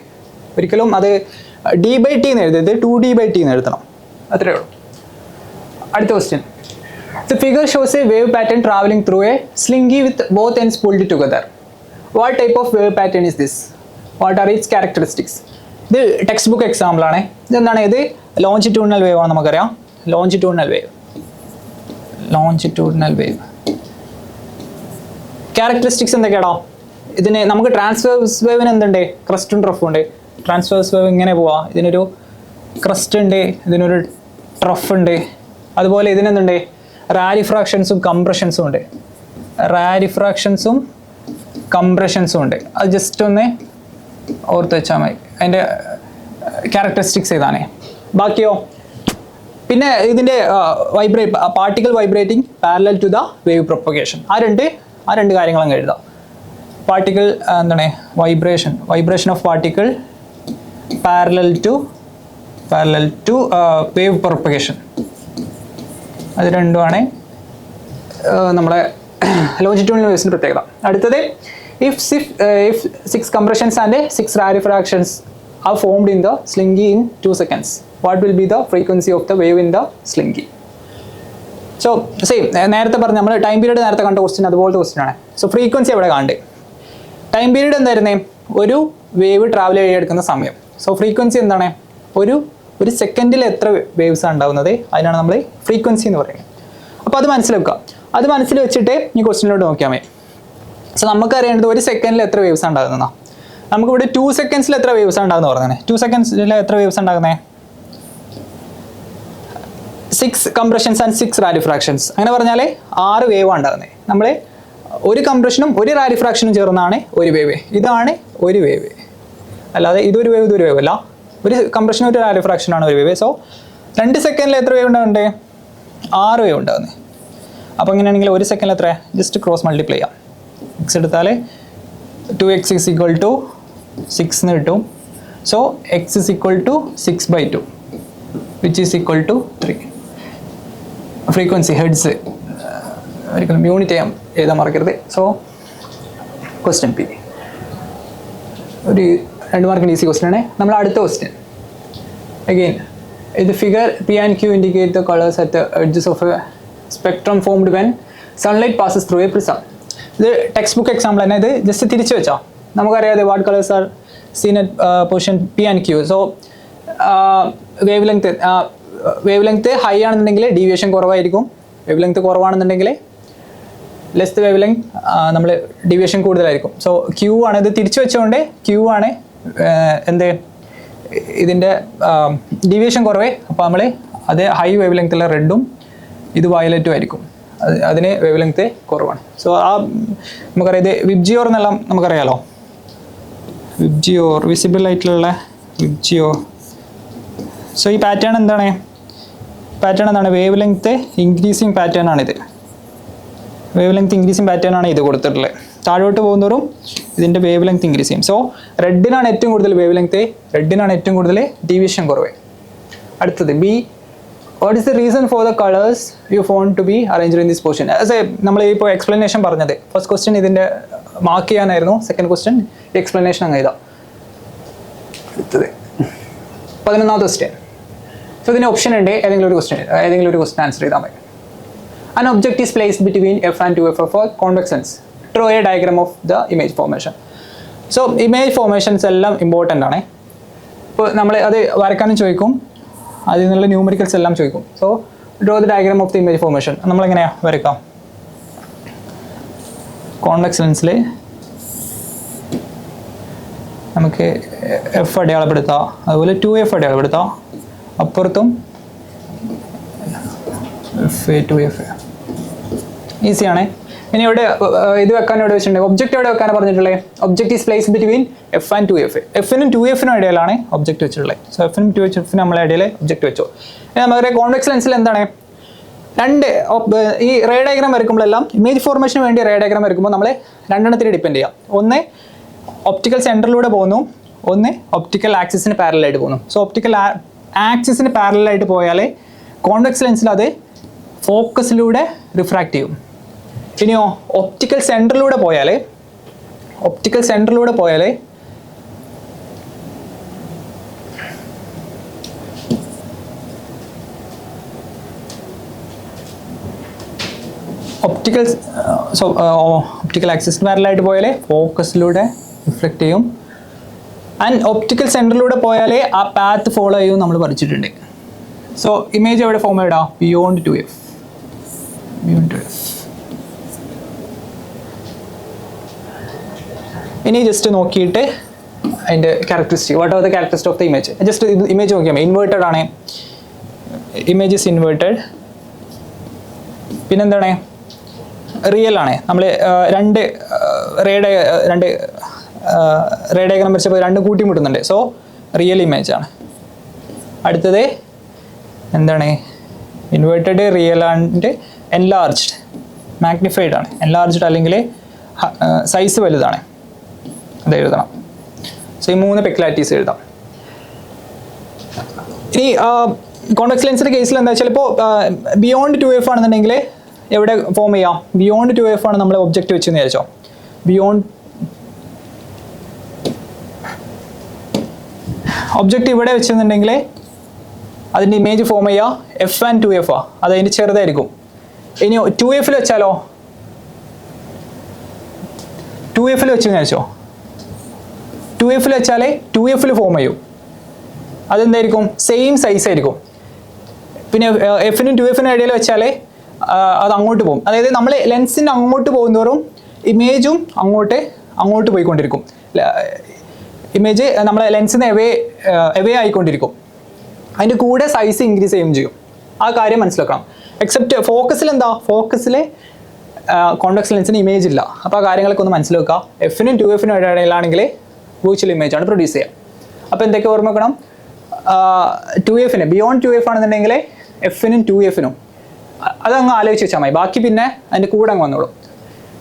ഒരിക്കലും അത് d/t എന്ന് എഴുതരുത്, 2d/t എന്ന് എഴുതണം. അത്രയേ ഉള്ളൂ. അടുത്ത question. The figure shows a wave pattern traveling through a slingy with both ends pulled together. What type of wave pattern is this? What are its characteristics? ഇത് ടെക്സ്റ്റ് ബുക്ക് എക്സാമ്പിൾ ആണ്. ഇതെന്താണ്? ഇത് longitudinal wave ആണ്. നമുക്കറിയാം longitudinal wave characteristics എന്തൊക്കെയാണോ? ഇതിന് നമുക്ക് transverse വേവിന് എന്തുണ്ട്? ക്രസ്റ്റും ട്രഫും ഉണ്ട്. ട്രാൻസ്വേഴ്സ് വേവ് ഇങ്ങനെ പോവാ, ഇതിനൊരു ക്രസ്റ്റ് ഉണ്ട്, ഇതിനൊരു ട്രഫ് ഉണ്ട്. അതുപോലെ ഇതിനെന്തുണ്ട്? റാരിഫ്രാക്ഷൻസും കംപ്രഷൻസും ഉണ്ട്. അത് ജസ്റ്റ് ഒന്ന് ഓർത്ത് വെച്ചാൽ മതി. അതിൻ്റെ ക്യാരക്ടറിസ്റ്റിക്സ് ഏതാണ്? ബാക്കിയോ പിന്നെ ഇതിൻ്റെ particle vibrating parallel to the wave propagation. ആ രണ്ട് കാര്യങ്ങൾ അങ്ങ് എഴുതാം. പാർട്ടിക്കിൾ എന്താണ്? Vibration of particle parallel to wave propagation. അത് രണ്ടുമാണ് നമ്മളെ ലോഞ്ചിറ്റ്യൂഡിനൽ വേവ്സിൻ്റെ പ്രത്യേകത. അടുത്തത് if 6 compressions and 6 rarefactions are formed in the slingy in 2 seconds, what will be the frequency of the wave in the slingy? So same നേരത്തെ പറഞ്ഞ നമ്മൾ time period നേരത്തെ കണ്ട ക്വസ്റ്റ്യൻ അതുപോലത്തെ ക്വസ്റ്റ്യൻ ആണ്. സോ ഫ്രീക്വൻസി എവിടെ കാണണ്ടേ? ടൈം പീരീഡ് എന്തായിരുന്നേ? ഒരു വേവ് ട്രാവൽ ചെയ്തെടുക്കുന്ന സമയം. സോ ഫ്രീക്വൻസി എന്താണ്? ഒരു സെക്കൻഡിൽ എത്ര വേവ്സ് ആണ് ഉണ്ടാകുന്നത്, അതിനാണ് നമ്മൾ ഫ്രീക്വൻസി എന്ന് പറയുന്നത്. അപ്പോൾ അത് മനസ്സിൽ വെക്കുക. അത് മനസ്സിൽ വെച്ചിട്ട് ഈ ക്വസ്റ്റ്യനിലോട്ട് നോക്കിയാൽ മതി. സോ നമുക്ക് അറിയേണ്ടത് ഒരു സെക്കൻഡിൽ എത്ര വേവ്സ് ഉണ്ടാകുന്നതാണ്. നമുക്കിവിടെ 2 സെക്കൻഡ്സിൽ എത്ര വേവ്സ് ഉണ്ടാകുന്ന പറഞ്ഞത്. 2 സെക്കൻഡ്സിൽ എത്ര വേവ്സ് ഉണ്ടാകുന്നത്? 6 കംപ്രഷൻസ് ആൻഡ് 6 റാരിഫ്രാക്ഷൻസ്. അങ്ങനെ പറഞ്ഞാൽ 6 വേവ് ഉണ്ടാകുന്നത്. നമ്മൾ ഒരു കംപ്രഷനും ഒരു റാരിഫ്രാക്ഷനും ചേർന്നാണ് ഒരു വേവ്. ഇതാണ് ഒരു വേവ്, അല്ലാതെ ഇതൊരു വേവ് അല്ല. ഒരു കംപ്രഷനും ഒരു റാരിഫ്രാക്ഷനാണ് ഒരു വേവ്. സോ 2 സെക്കൻഡിൽ എത്ര വേവ് ഉണ്ടാകുന്നുണ്ട്? 6 വേവ് ഉണ്ടാകുന്നത്. അപ്പോൾ ഇങ്ങനെയാണെങ്കിൽ ഒരു സെക്കൻഡിൽ എത്ര? ജസ്റ്റ് ക്രോസ് മൾട്ടിപ്ലൈ ചെയ്യാം. x എടുത്താൽ 2x is equal to 6 എന്ന് കിട്ടും. So x is equal to 6/2 which is equal to 3. Frequency hertz ഒരിക്കലും യൂണിറ്റ് എഴുതാൻ മറക്കരുത്. സോ ക്വസ്റ്റ്യൻ പി ഒരു 2 മാർക്കിൻ്റെ ഈസി ക്വസ്റ്റ്യൻ ആണ്. നമ്മൾ അടുത്ത ക്വസ്റ്റ്യൻ അഗെയിൻ ഇത് figure P and Q indicate the colors at the edges of a spectrum formed when sunlight passes through a prism. ഇത് ടെക്സ്റ്റ് ബുക്ക് എക്സാമ്പിൾ തന്നെ. ഇത് ജസ്റ്റ് തിരിച്ചു വെച്ചോ. നമുക്കറിയാതെ what colours are seen at position P and Q. So wave length high ആണെന്നുണ്ടെങ്കിൽ deviation കുറവായിരിക്കും. വേവ് ലെങ്ത് കുറവാണെന്നുണ്ടെങ്കിൽ ലെസ് വേവ് ലെങ്ത് നമ്മൾ ഡീവിയേഷൻ കൂടുതലായിരിക്കും. സോ Q ആണ്. ഇത് തിരിച്ചു വെച്ചുകൊണ്ട് Q ആണ് എന്ത് ഇതിൻ്റെ ഡീവിയേഷൻ കുറവേ. അപ്പോൾ നമ്മൾ അത് ഹൈ വേവ് ലെങ്ത്തുള്ള റെഡും ഇത് വയലറ്റും ആയിരിക്കും. അതിന് വേവ് ലെങ്ത് കുറവാണ്. സോ നമുക്കറിയാം ഇത് വിബ്ജിയോർ എന്നെല്ലാം നമുക്കറിയാലോ. വിസിബിൾ ആയിട്ടുള്ള വിബ്ജിയോർ. സോ ഈ പാറ്റേൺ എന്താണ്? വേവ് ലെങ്ത് ഇൻക്രീസിങ് പാറ്റേൺ ആണിത്. വേവ് ലെങ്ത് ഇൻക്രീസിങ് പാറ്റേൺ ആണ് ഇത് കൊടുത്തിട്ടുള്ളത്. താഴോട്ട് പോകുന്നതോറും ഇതിൻ്റെ വേവ് ലെങ്ത് ഇൻക്രീസ് ചെയ്യും. സോ റെഡിനാണ് ഏറ്റവും കൂടുതൽ വേവ് ലെങ്ത്, റെഡിനാണ് ഏറ്റവും കൂടുതൽ ഡീവിയേഷൻ കുറവ്. അടുത്തത് B. What is the reason for the colors you found to be arranged in this portion? നമ്മൾ ഇപ്പോൾ എക്സ്പ്ലനേഷൻ പറഞ്ഞത് ഫസ്റ്റ് ക്വസ്റ്റ്യൻ ഇതിൻ്റെ മാർക്ക് ചെയ്യാനായിരുന്നു. സെക്കൻഡ് ക്വസ്റ്റ്യൻ എക്സ്പ്ലനേഷൻ അങ്ങ് എഴുതാം. അടുത്തത് 11ാമത്തെ ക്വസ്റ്റ്യൻ. സോ ഇതിന് ഓപ്ഷൻ ഉണ്ട്. ഏതെങ്കിലും ഒരു ക്വസ്റ്റ്യൻ ആൻസർ ചെയ്താൽ മതി. An object is placed between f and 2f for convex lens. Draw a diagram of the image formation. So image formations എല്ലാം ഇമ്പോർട്ടൻ്റ് ആണ്. ഇപ്പോൾ നമ്മൾ അത് വരക്കാനും ചോദിക്കും, അതിൽ നിന്നുള്ള ന്യൂമറിക്കൽസ് എല്ലാം ചോദിക്കും. So draw the diagram of the image formation. നമ്മളെങ്ങനെയാണ് വരക്കാം? കോൺവെക്സ് ലെൻസിൽ നമുക്ക് എഫ് അടയാളപ്പെടുത്താം, അതുപോലെ 2f അടയാളപ്പെടുത്താം, അപ്പുറത്തും എഫ് 2f. ഈസിയാണ്. ഇനി ഇവിടെ ഇത് വെക്കാൻ ഇവിടെ വെച്ചിട്ടുണ്ട്, ഒബ്ജക്റ്റ് എവിടെ വെക്കാനാണ് പറഞ്ഞിട്ടുള്ളത്? Object is place between F and 2f. എഫിനും 2fനും ഇടയിലാണ് ഒബ്ജക്റ്റ് വെച്ചിട്ടുള്ളത്. സോ എഫിനും 2fനും നമ്മളെ ഇടയിൽ ഒബ്ജക്റ്റ് വെച്ചു. ഇനി നമുക്ക് കോൺവെക്സ് ലെൻസിൽ എന്താണ്, രണ്ട് ഈ റേ ഡയഗ്രാം വരയ്ക്കുമ്പോഴെല്ലാം ഇമേജ് ഫോർമേഷന് വേണ്ടി റേ ഡയഗ്രാം വരയ്ക്കുമ്പോൾ നമ്മൾ രണ്ടെണ്ണത്തിൽ ഡിപ്പെൻഡ് ചെയ്യാം. ഒന്ന് ഒപ്റ്റിക്കൽ സെൻറ്ററിലൂടെ പോകുന്നു, ഒന്ന് ഒപ്റ്റിക്കൽ ആക്സിസിന് പാരലായിട്ട് പോകുന്നു. സോ ഒപ്റ്റിക്കൽ ആക്സിസിന് പാരലായിട്ട് പോയാൽ കോൺവെക്സ് ലെൻസിൽ അത് ഫോക്കസിലൂടെ റിഫ്രാക്റ്റ് ചെയ്യും. ഇനിയോ ഒപ്റ്റിക്കൽ സെൻറ്ററിലൂടെ പോയാൽ ഒപ്റ്റിക്കൽ സെൻറ്ററിലൂടെ ആക്സിസിന് പാരലായിട്ട് പോയാൽ ഫോക്കസിലൂടെ റിഫ്ലക്റ്റ് ചെയ്യും. ആൻഡ് ഒപ്റ്റിക്കൽ സെൻറ്ററിലൂടെ പോയാൽ ആ പാത്ത് ഫോളോ ചെയ്യും നമ്മൾ പഠിച്ചിട്ടുണ്ട്. സോ ഇമേജ് എവിടെ ഫോം ചെയ്യടാം? Beyond 2f. ഇനി ജസ്റ്റ് നോക്കിയിട്ട് അതിൻ്റെ characteristic, what are the characteristic of the image. Just ഇത് ഇമേജ് നോക്കിയാൽ മതി. ഇൻവേർട്ടഡ് ആണ്, ഇമേജ് ഇസ് ഇൻവേർട്ടഡ്. പിന്നെന്താണ്, റിയൽ ആണ്. നമ്മൾ രണ്ട് റേ ഡയഗ്രാം വരച്ചപ്പോൾ രണ്ടും കൂട്ടിമുട്ടുന്നുണ്ട്. സോ റിയൽ ഇമേജ് ആണ്. അടുത്തത് എന്താണ്, inverted, real and enlarged, magnified ആണ്. എൻലാർജ്ഡ് അല്ലെങ്കിൽ സൈസ് വലുതാണ്, അത് എഴുതണം. സോ ഈ 3 പെക്യുലാരിറ്റീസ് എഴുതാം. ഇനി കോൺവെക്സ് ലെൻസിൻ്റെ കേസിൽ എന്താ വെച്ചാൽ ഇപ്പോൾ ബിയോണ്ട് 2f ആണെന്നുണ്ടെങ്കിൽ എവിടെ ഫോം ചെയ്യാം? ബിയോണ്ട് 2f ആണ് നമ്മൾ ഒബ്ജക്റ്റ് വെച്ചെന്ന് വിചാരിച്ചോ. ബിയോണ്ട് ഒബ്ജക്റ്റ് ഇവിടെ വെച്ചെന്നുണ്ടെങ്കിൽ അതിൻ്റെ ഇമേജ് ഫോം ചെയ്യുക എഫ് ആൻഡ് 2f ആ, അത് അതിൻ്റെ ചെറുതായിരിക്കും. ഇനി 2fൽ വെച്ചാലോ, 2fൽ വെച്ചെന്ന് വിചാരിച്ചോ. 2fൽ വെച്ചാൽ 2fൽ ഫോം ചെയ്യും, അതെന്തായിരിക്കും? സെയിം സൈസ് ആയിരിക്കും. പിന്നെ എഫിനും 2fനും ഇടയിൽ വെച്ചാൽ അത് അങ്ങോട്ട് പോകും. അതായത് നമ്മൾ ലെൻസിൻ്റെ അങ്ങോട്ട് പോകുന്നതോറും ഇമേജും അങ്ങോട്ട് പോയിക്കൊണ്ടിരിക്കും. ഇമേജ് നമ്മളെ ലെൻസിൽ നിന്ന് എവേ ആയിക്കൊണ്ടിരിക്കും. അതിൻ്റെ കൂടെ സൈസ് ഇൻക്രീസ് ചെയ്യുകയും ചെയ്യും. ആ കാര്യം മനസ്സിലാക്കണം. എക്സെപ്റ്റ് ഫോക്കസിൽ എന്താ, ഫോക്കസിൽ കോൺവെക്സ് ലെൻസിന് ഇമേജ് ഇല്ല. അപ്പോൾ ആ കാര്യങ്ങളൊക്കെ ഒന്ന് മനസ്സിലാക്കുക. എഫിനും 2fനും ഇടയിലാണെങ്കിൽ വിർച്വൽ ഇമേജ് ആണ് പ്രൊഡ്യൂസ് ചെയ്യുക. അപ്പോൾ എന്തൊക്കെ ഓർമ്മ വെക്കണം? 2fന് ബിയോണ്ട് 2f ആണെന്നുണ്ടെങ്കിൽ എഫിനും 2fനും അതങ്ങ് ആലോചിച്ച് വെച്ചാൽ മതി. ബാക്കി പിന്നെ അതിൻ്റെ കൂടെ അങ്ങ് വന്നോളും.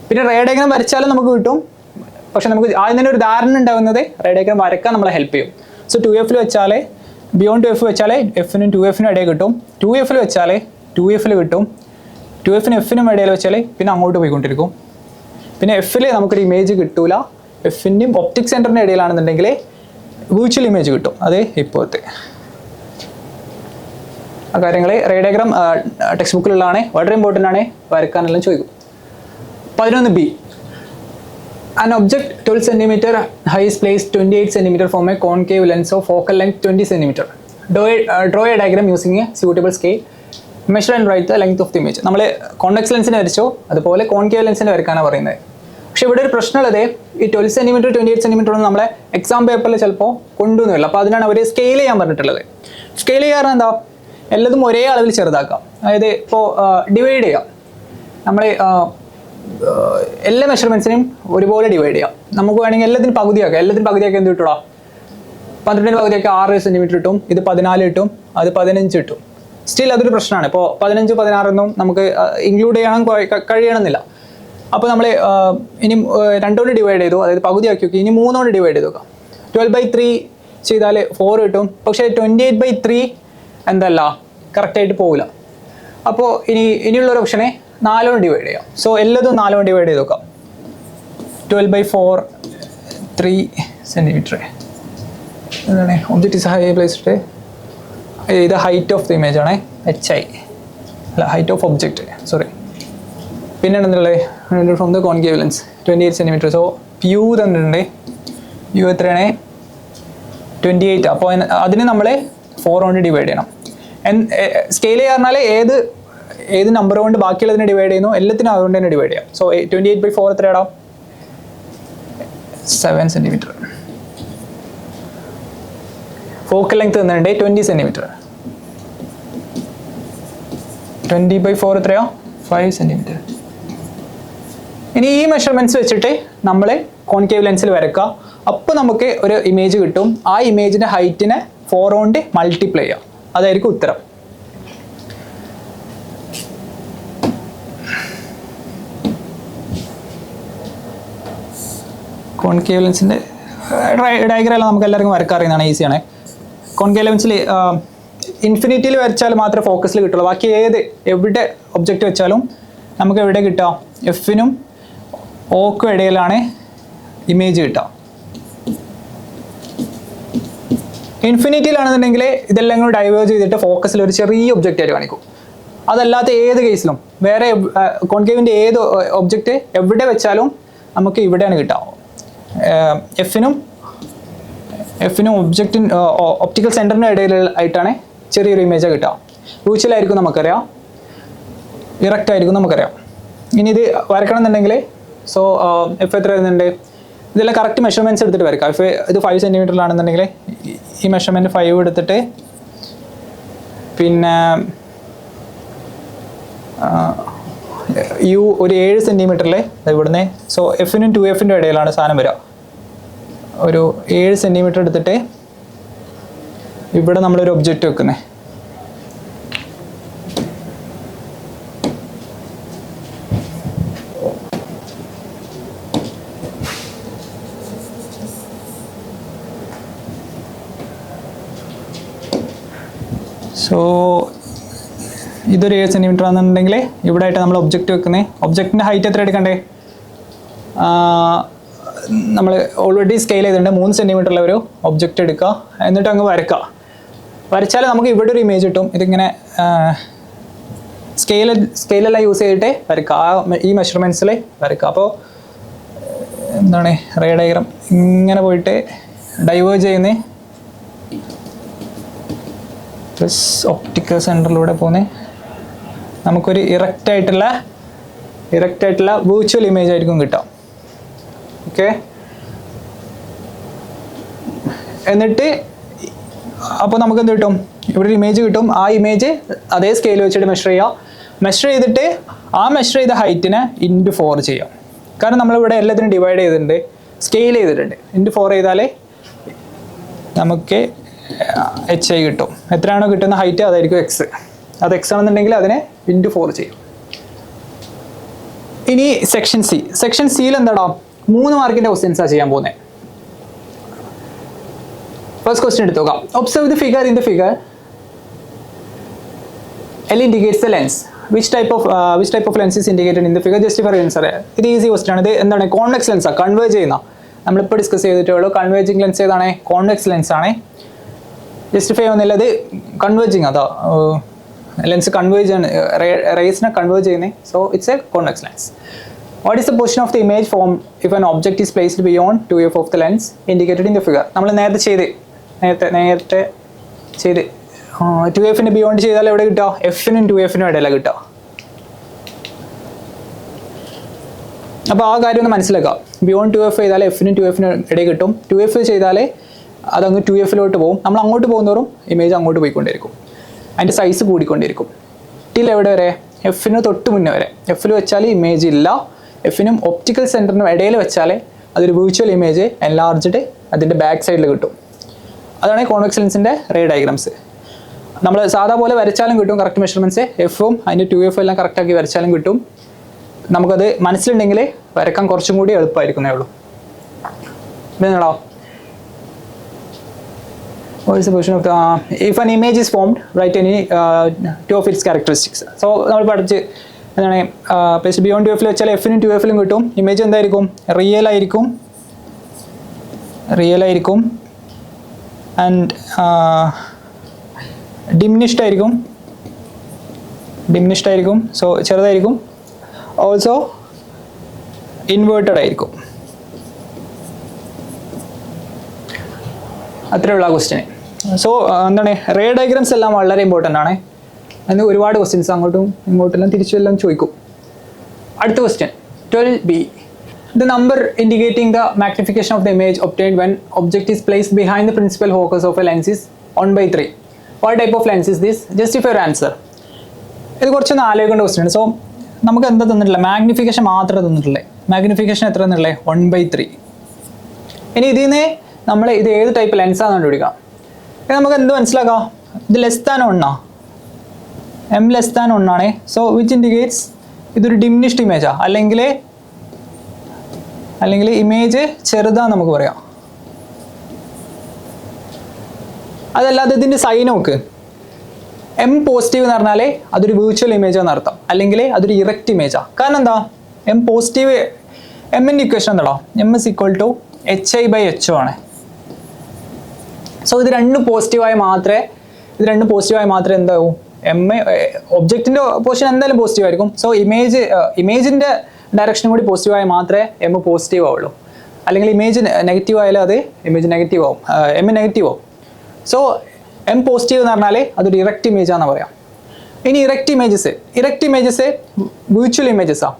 പിന്നെ റേ ഡയഗ്രാം വരച്ചാലും നമുക്ക് കിട്ടും. പക്ഷെ നമുക്ക് ആദ്യം തന്നെ ഒരു ധാരണ ഉണ്ടാകുന്നത് റേ ഡയഗ്രാം വരക്കാൻ നമ്മളെ ഹെൽപ്പ് ചെയ്യും. സോ 2fൽ വെച്ചാൽ ബിയോണ്ട് 2f വെച്ചാൽ എഫിനും 2fനും ഇടയിൽ കിട്ടും. 2fൽ വെച്ചാൽ 2fൽ കിട്ടും. 2fനും എഫിനും ഇടയിൽ വെച്ചാൽ പിന്നെ അങ്ങോട്ട് പോയിക്കൊണ്ടിരിക്കും. പിന്നെ എഫിൽ നമുക്കൊരു ഇമേജ് കിട്ടൂല. എഫിൻ്റെയും ഒപ്റ്റിക് സെൻറ്ററിൻ്റെ ഇടയിലാണെന്നുണ്ടെങ്കിൽ വിർച്വൽ ഇമേജ് കിട്ടും. അത് ഇപ്പോഴത്തെ ആ കാര്യങ്ങൾ റേ ഡയഗ്രാം ടെക്സ്റ്റ് ബുക്കിലുള്ളതാണ്. വളരെ ഇമ്പോർട്ടൻ്റ് ആണ്, വരക്കാനെല്ലാം ചോദിക്കും. 11B. An object 12 cm high is placed 28 cm from a concave lens of focal length 20 cm. Draw a diagram using a suitable scale. Measure and write the length of the image. നമ്മൾ convex ലെൻസിന് വരച്ചോ, അതുപോലെ concave ലെൻസിന് വരക്കാനാണ് പറയുന്നത്. പക്ഷേ ഇവിടെ ഒരു പ്രശ്നമുള്ളത്, ഈ 12 cm 28 cm ഒന്നും നമ്മളെ exam പേപ്പറിൽ ചിലപ്പോൾ കൊണ്ടുവന്നില്ല. അപ്പോൾ അതിനാണ് അവർ സ്കെയിൽ ചെയ്യാൻ പറഞ്ഞിട്ടുള്ളത്. സ്കെയിൽ ചെയ്യാൻ എന്താ, എല്ലാതും ഒരേ അളവിൽ ചെറുതാക്കാം. അതായത് ഇപ്പോൾ ഡിവൈഡ് ചെയ്യാം. നമ്മൾ എല്ലാ മെഷർമെൻറ്റ്സിനെയും ഒരുപോലെ ഡിവൈഡ് ചെയ്യാം. നമുക്ക് വേണമെങ്കിൽ എല്ലാത്തിനും പകുതിയാക്കാം. എന്ത് കിട്ടുക? 12 പകുതിയാക്കി 6 cm കിട്ടും. ഇത് 14 കിട്ടും, അത് 15 കിട്ടും. സ്റ്റിൽ അതൊരു പ്രശ്നമാണ്. ഇപ്പോൾ 15, 16 ഒന്നും നമുക്ക് ഇൻക്ലൂഡ് ചെയ്യാൻ കഴിയണമെന്നില്ല. അപ്പോൾ നമ്മൾ ഇനി 2 കൊണ്ട് ഡിവൈഡ് ചെയ്തു, അതായത് പകുതിയാക്കി നോക്കി. ഇനി 3 കൊണ്ട് ഡിവൈഡ് ചെയ്ത് നോക്കാം. 12/3 ചെയ്താൽ 4 കിട്ടും. പക്ഷേ 28/3 എന്തല്ല, കറക്റ്റായിട്ട് പോകില്ല. അപ്പോൾ ഇനിയുള്ളൊരു ഓപ്ഷനെ 4 കൊണ്ട് ഡിവൈഡ് ചെയ്യാം. സോ എല്ലാതും 4 കൊണ്ട് ഡിവൈഡ് ചെയ്ത് നോക്കാം. 12/4 3 cm. എന്താണ് ഒബ്ജക്റ്റ് ഇസ് ഹൈ പ്ലേസ്ഡ്. ഇത് ഹൈറ്റ് ഓഫ് ദ ഇമേജ് ആണ്, HI അല്ല, ഹൈറ്റ് ഓഫ് ഒബ്ജക്റ്റ്, സോറി. പിന്നെ എന്തുള്ളത് from the concave lens 28 centimetre. So U തന്നിട്ടുണ്ട്, യു എത്രയാണ് 28. അപ്പോൾ അതിന് നമ്മൾ 4 കൊണ്ട് ഡിവൈഡ് ചെയ്യണം. സ്കെയിൽ ചെയ്യുക പറഞ്ഞാൽ ഏത് നമ്പർ കൊണ്ട് ബാക്കിയുള്ളതിനെ ഡിവൈഡ് ചെയ്യുന്നു എല്ലാത്തിനും അതുകൊണ്ട് തന്നെ ഡിവൈഡ് ചെയ്യാം. So 28/4 എത്രയാടാം 7 centimetre. ഫോക്കൽ ലെങ്ത് തന്നിട്ടുണ്ട് 20 സെൻറ്റിമീറ്റർ. 20/4 എത്രയോ 5 സെൻറ്റിമീറ്റർ. ഇനി ഈ മെഷർമെൻറ്റ്സ് വെച്ചിട്ട് നമ്മൾ കോൺകേവ് ലെൻസിൽ വരക്കുക. അപ്പോൾ നമുക്ക് ഒരു ഇമേജ് കിട്ടും. ആ ഇമേജിൻ്റെ ഹൈറ്റിനെ 4 കൊണ്ട് മൾട്ടിപ്ലൈ ചെയ്യാം. അതായിരിക്കും ഉത്തരം. കോൺകേവ് ലെൻസിൻ്റെ ഡയഗ്രാം നമുക്ക് എല്ലാവർക്കും വരക്കാൻ അറിയുന്നതാണ്, ഈസിയാണ്. കോൺകേവ് ലെൻസിൽ ഇൻഫിനിറ്റിയിൽ വരച്ചാൽ മാത്രമേ ഫോക്കസിൽ കിട്ടുള്ളൂ. ബാക്കി എവിടെ ഒബ്ജക്റ്റ് വെച്ചാലും നമുക്ക് എവിടെ കിട്ടുക, എഫിനും ഓക്കും ഇടയിലാണ് ഇമേജ് കിട്ടുക. ഇൻഫിനിറ്റിയിലാണെന്നുണ്ടെങ്കിൽ ഇതെല്ലാം കൂടി ഡൈവേർജ് ചെയ്തിട്ട് ഫോക്കസിൽ ഒരു ചെറിയ ഒബ്ജക്റ്റ് ആയിട്ട് കാണിക്കും. അതല്ലാത്ത ഏത് കേസിലും വേറെ കോൺകേവിൻ്റെ ഏത് ഒബ്ജക്റ്റ് എവിടെ വെച്ചാലും നമുക്ക് ഇവിടെയാണ് കിട്ടുക. എഫിനും ഒപ്റ്റിക്കൽ സെൻറ്ററിനും ഇടയിലായിട്ടാണ് ചെറിയൊരു ഇമേജ് കിട്ടുക. റൂച്ചിലായിരിക്കും നമുക്കറിയാം, ഇറക്റ്റ് ആയിരിക്കും നമുക്കറിയാം. ഇനി ഇത് വരക്കണം എന്നുണ്ടെങ്കിൽ സോ എഫ് എത്ര വരുന്നുണ്ട്, ഇതെല്ലാം കറക്റ്റ് മെഷർമെൻറ്റ്സ് എടുത്തിട്ട് വരക്കാം. ഇത് 5 സെൻറ്റിമീറ്ററിലാണെന്നുണ്ടെങ്കിൽ ഈ മെഷർമെൻറ്റ് 5 എടുത്തിട്ട് പിന്നെ യു ഒരു 7 സെൻറ്റിമീറ്ററിൽ ഇവിടുന്ന്. സോ എഫിനും 2Fൻ്റെ ഇടയിലാണ് സാധനം വരിക. ഒരു 7 സെൻറ്റിമീറ്റർ എടുത്തിട്ട് ഇവിടെ നമ്മളൊരു ഒബ്ജക്റ്റ് വെക്കുന്നത്. സോ ഇതൊരു 7 സെൻറ്റിമീറ്റർ ആണെന്നുണ്ടെങ്കിൽ ഇവിടെ ആയിട്ട് നമ്മൾ ഒബ്ജക്റ്റ് വെക്കുന്നത്. ഒബ്ജക്റ്റിൻ്റെ ഹൈറ്റ് എത്ര എടുക്കണ്ടേ, നമ്മൾ ഓൾറെഡി സ്കെയിൽ ചെയ്തിട്ടുണ്ട്. 3 സെൻറ്റിമീറ്ററിലെ ഒരു ഒബ്ജക്റ്റ് എടുക്കുക, എന്നിട്ട് അങ്ങ് വരക്കുക. വരച്ചാൽ നമുക്ക് ഇവിടെ ഒരു ഇമേജ് കിട്ടും. ഇതിങ്ങനെ സ്കെയിലെല്ലാം യൂസ് ചെയ്തിട്ട് വരക്കുക. ഈ മെഷർമെൻറ്റ്സിൽ വരക്കുക. അപ്പോൾ എന്താണ് റേ ഡയഗ്രാം ഇങ്ങനെ പോയിട്ട് ഡൈവേർജ് ചെയ്യുന്നത് പ്ലസ് ഒപ്റ്റിക്കൽ സെൻറ്ററിലൂടെ പോകുന്നത് നമുക്കൊരു ഇറക്റ്റ് ആയിട്ടുള്ള വിർച്വൽ ഇമേജ് ആയിരിക്കും കിട്ടുക. ഓക്കെ, എന്നിട്ട് അപ്പോൾ നമുക്ക് എന്ത് കിട്ടും, ഇവിടെ ഒരു ഇമേജ് കിട്ടും. ആ ഇമേജ് അതേ സ്കെയിൽ വെച്ചിട്ട് മെഷർ ചെയ്തിട്ട് ആ മെഷർ ചെയ്ത ഹൈറ്റിനെ ഇൻറ്റു 4 ചെയ്യാം. കാരണം നമ്മളിവിടെ എല്ലാത്തിനും ഡിവൈഡ് ചെയ്തിട്ടുണ്ട്, സ്കെയിൽ ചെയ്തിട്ടുണ്ട്. ഇൻറ്റു 4 ചെയ്താലേ നമുക്ക് HI കിട്ടും. എത്രയാണോ കിട്ടുന്ന ഹൈറ്റ് അതായിരിക്കും എക്സ്. അത് എക്സ് ആണെന്നുണ്ടെങ്കിൽ അതിനെ ഇൻറ്റു 4 ചെയ്യും. ഇനി സെക്ഷൻ സിയിൽ എന്താടാ 3 മാർക്കിൻ്റെ ക്വസ്റ്റ്യൻസാണ് ചെയ്യാൻ പോകുന്നത്. ഫസ്റ്റ് ക്വസ്റ്റ്യൻ എടുത്ത് നോക്കാം. Observe the figure. In the figure L indicates the lens. Which type of lens is indicated in the figure? Justify answer. ഇത് ഈസി ക്വസ്റ്റ്യൻ ആണ്. ഇത് എന്താണ്, കോൺവെക്സ് ലെൻസാണ്, കൺവേർജ് ചെയ്യുന്ന. നമ്മളിപ്പോൾ ഡിസ്കസ് ചെയ്തിട്ടുള്ളൂ. കൺവേർജിങ് ലെൻസ് ഏതാണ്, കോൺവെക്സ് ലെൻസ് ആണ്. ജസ്റ്റിഫൈ ഒന്നുമില്ല, അത് കൺവേർജിങ്, അതാ ലെൻസ് കൺവേർജ് ആണ്, റേസിനെ കൺവേർജ് ചെയ്യുന്നത്. So it's A convex lens. What is the position of the image form if an object is placed beyond 2F of the lens indicated in the figure? നമ്മൾ നേരത്തെ ചെയ്ത് 2Fന് beyond ചെയ്താൽ എവിടെ കിട്ടുക, എഫിനും 2Fനും ഇടയിലാണ് കിട്ടുക. അപ്പോൾ ആ കാര്യം ഒന്ന് മനസ്സിലാക്കുക. ബിയോണ്ട് 2F ചെയ്താൽ എഫിനും 2Fനും ഇടയിൽ കിട്ടും. 2F ചെയ്താൽ അതങ്ങ് 2Fലോട്ട് പോകും. നമ്മൾ അങ്ങോട്ട് പോകുന്നതോറും ഇമേജ് അങ്ങോട്ട് പോയിക്കൊണ്ടിരിക്കും, അതിൻ്റെ സൈസ് കൂടിക്കൊണ്ടിരിക്കും. ടിൽ എവിടെ വരെ, എഫിന് തൊട്ട് മുന്നേ വരെ. എഫിൽ വെച്ചാൽ ഇമേജ് ഇല്ല, എഫിനും ഒപ്റ്റിക്കൽ സെൻറ്ററിനും ഇടയിൽ വെച്ചാൽ അതൊരു വിർച്വൽ ഇമേജ് എൻലാർജ്ഡ് അതിൻ്റെ ബാക്ക് സൈഡിൽ കിട്ടും. അതാണ് കോൺവെക്സ് ലെൻസിൻ്റെ റേ ഡയഗ്രാംസ്. നമ്മൾ സാധാ പോലെ വരച്ചാലും കിട്ടും കറക്റ്റ് മെഷർമെൻറ്റ്സ്. എഫും അതിൻ്റെ 2F എല്ലാം കറക്റ്റാക്കി വരച്ചാലും കിട്ടും. നമുക്കത് മനസ്സിലുണ്ടെങ്കിൽ വരക്കാൻ കുറച്ചും കൂടി എളുപ്പമായിരിക്കുന്നേ ഉള്ളൂ. നിങ്ങളോ what is the position of the if an image is formed, write any 2 of its characteristics. So നമ്മൾ പഠിച്ച് എന്താണ് പ്ലസ് ബിയോണ്ട് 2F വെച്ചാൽ എഫിനും 2Fലും കിട്ടും. ഇമേജ് എന്തായിരിക്കും, റിയൽ ആയിരിക്കും ആൻഡ് ഡിമിനിഷ്ഡ് ആയിരിക്കും. സോ ചെറുതായിരിക്കും. ഓൾസോ ഇൻവേർട്ടഡ് ആയിരിക്കും. അത്രയുള്ള ക്വസ്റ്റ്യൻ. സോ എന്താണ് റേ ഡയഗ്രാംസ് എല്ലാം വളരെ ഇമ്പോർട്ടൻ്റ് ആണ്. അതിന് ഒരുപാട് ക്വസ്റ്റ്യൻസ് അങ്ങോട്ടും ഇങ്ങോട്ടെല്ലാം തിരിച്ചെല്ലാം ചോദിക്കും. അടുത്ത question 12B. The number indicating the magnification of the image obtained when object is placed behind the principal focus of a lens is 1/3. What type of lens is this? Justify your answer. ഇത് കുറച്ചൊന്ന് ആലോചിക്കേണ്ട question. So നമുക്ക് എന്താ തന്നിട്ടില്ല, magnification മാത്രമേ തന്നിട്ടുള്ളേ. Magnification എത്ര തന്നിട്ടുള്ളത്? 1/3. ഇനി ഇതിൽ നിന്ന് നമ്മൾ ഇത് ഏത് ടൈപ്പ് ലെൻസാണെന്ന് കണ്ടുപിടിക്കാം. നമുക്ക് എന്ത് മനസ്സിലാക്കാം? ഇത് ലെസ് ദാൻ 1 ആണ്, M ലെസ് ദാൻ 1 ആണ്. സോ വിച്ച് ഇൻഡിക്കേറ്റ്സ് ഇതൊരു ഡിമിനിഷ്ഡ് ഇമേജാണ്, അല്ലെങ്കിൽ ഇമേജ് ചെറുതാന്ന് നമുക്ക് പറയാം. അതല്ലാതെ ഇതിൻ്റെ സൈൻ നോക്ക്. M പോസിറ്റീവ് എന്ന് പറഞ്ഞാൽ അതൊരു വിർച്വൽ ഇമേജ് എന്ന് അർത്ഥം, അല്ലെങ്കിൽ അതൊരു ഇറക്റ്റ് ഇമേജാണ്. കാരണം എന്താ? M പോസിറ്റീവ്, എമ്മിൻ്റെ ഇക്വേഷൻ എന്താണോ? M is equal to HI/HO ആണ്. സോ ഇത് രണ്ടും പോസിറ്റീവായി മാത്രമേ എന്താവും? ഒബ്ജക്റ്റിൻ്റെ പൊസിഷൻ എന്തായാലും പോസിറ്റീവ് ആയിരിക്കും. സോ ഇമേജിൻ്റെ ഡയറക്ഷനും കൂടി പോസിറ്റീവായി മാത്രമേ M പോസിറ്റീവ് ആവുള്ളൂ. അല്ലെങ്കിൽ ഇമേജ് നെഗറ്റീവ് ആയാലും അത് ഇമേജ് നെഗറ്റീവ് ആവും, M നെഗറ്റീവ് ആവും. സോ M പോസിറ്റീവ് എന്ന് പറഞ്ഞാൽ അതൊരു ഇറക്റ്റ് ഇമേജാണെന്ന് പറയാം. ഇനി ഇറക്റ്റ് ഇമേജസ് വിർച്വൽ ഇമേജസാണ്.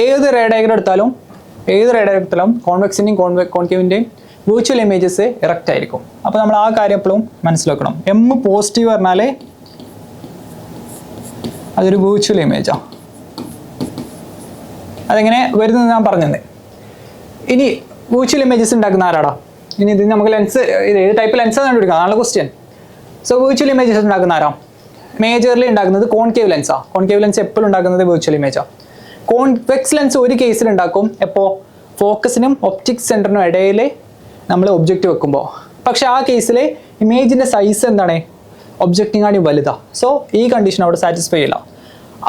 ഏത് റേ ഡയഗ്രം എടുത്താലും കോൺവെക്സിൻ്റെയും കോൺകേവിൻ്റെയും വിർച്വൽ ഇമേജസ് ഇറക്റ്റ് ആയിരിക്കും. അപ്പോൾ നമ്മൾ ആ കാര്യം എപ്പോഴും മനസ്സിലാക്കണം. M പോസിറ്റീവ് പറഞ്ഞാൽ അതൊരു വിർച്വൽ ഇമേജാണ്. അതെങ്ങനെ വരുന്നത് ഞാൻ പറഞ്ഞത്. ഇനി വിർച്വൽ ഇമേജസ് ഉണ്ടാക്കുന്ന ആരാടാ? ഇനി ഇത് നമുക്ക് ലെൻസ്, ഇത് ഏത് ടൈപ്പ് ലെൻസാണ് കണ്ടുപിടിക്കുക, അതാണ് ക്വസ്റ്റ്യൻ. സോ വിർച്വൽ ഇമേജസ് ഉണ്ടാക്കുന്ന ആരാ? മേജർലി ഉണ്ടാക്കുന്നത് കോൺകേവ് ലെൻസാണ്. കോൺകേവ് ലെൻസ് എപ്പോഴും ഉണ്ടാക്കുന്നത് വിർച്വൽ ഇമേജാണ്. കോൺവെക്സ് ലെൻസ് ഒരു കേസിൽ ഉണ്ടാക്കും, എപ്പോൾ? ഫോക്കസിനും ഒപ്റ്റിക് സെൻറ്ററിനും ഇടയിൽ നമ്മൾ ഒബ്ജക്റ്റ് വെക്കുമ്പോൾ. പക്ഷെ ആ കേസിൽ ഇമേജിൻ്റെ സൈസ് എന്താണ്? ഒബ്ജക്റ്റിനാണ് വലുതാണ്. സോ ഈ കണ്ടീഷൻ അവിടെ സാറ്റിസ്ഫൈ ചെയ്യില്ല.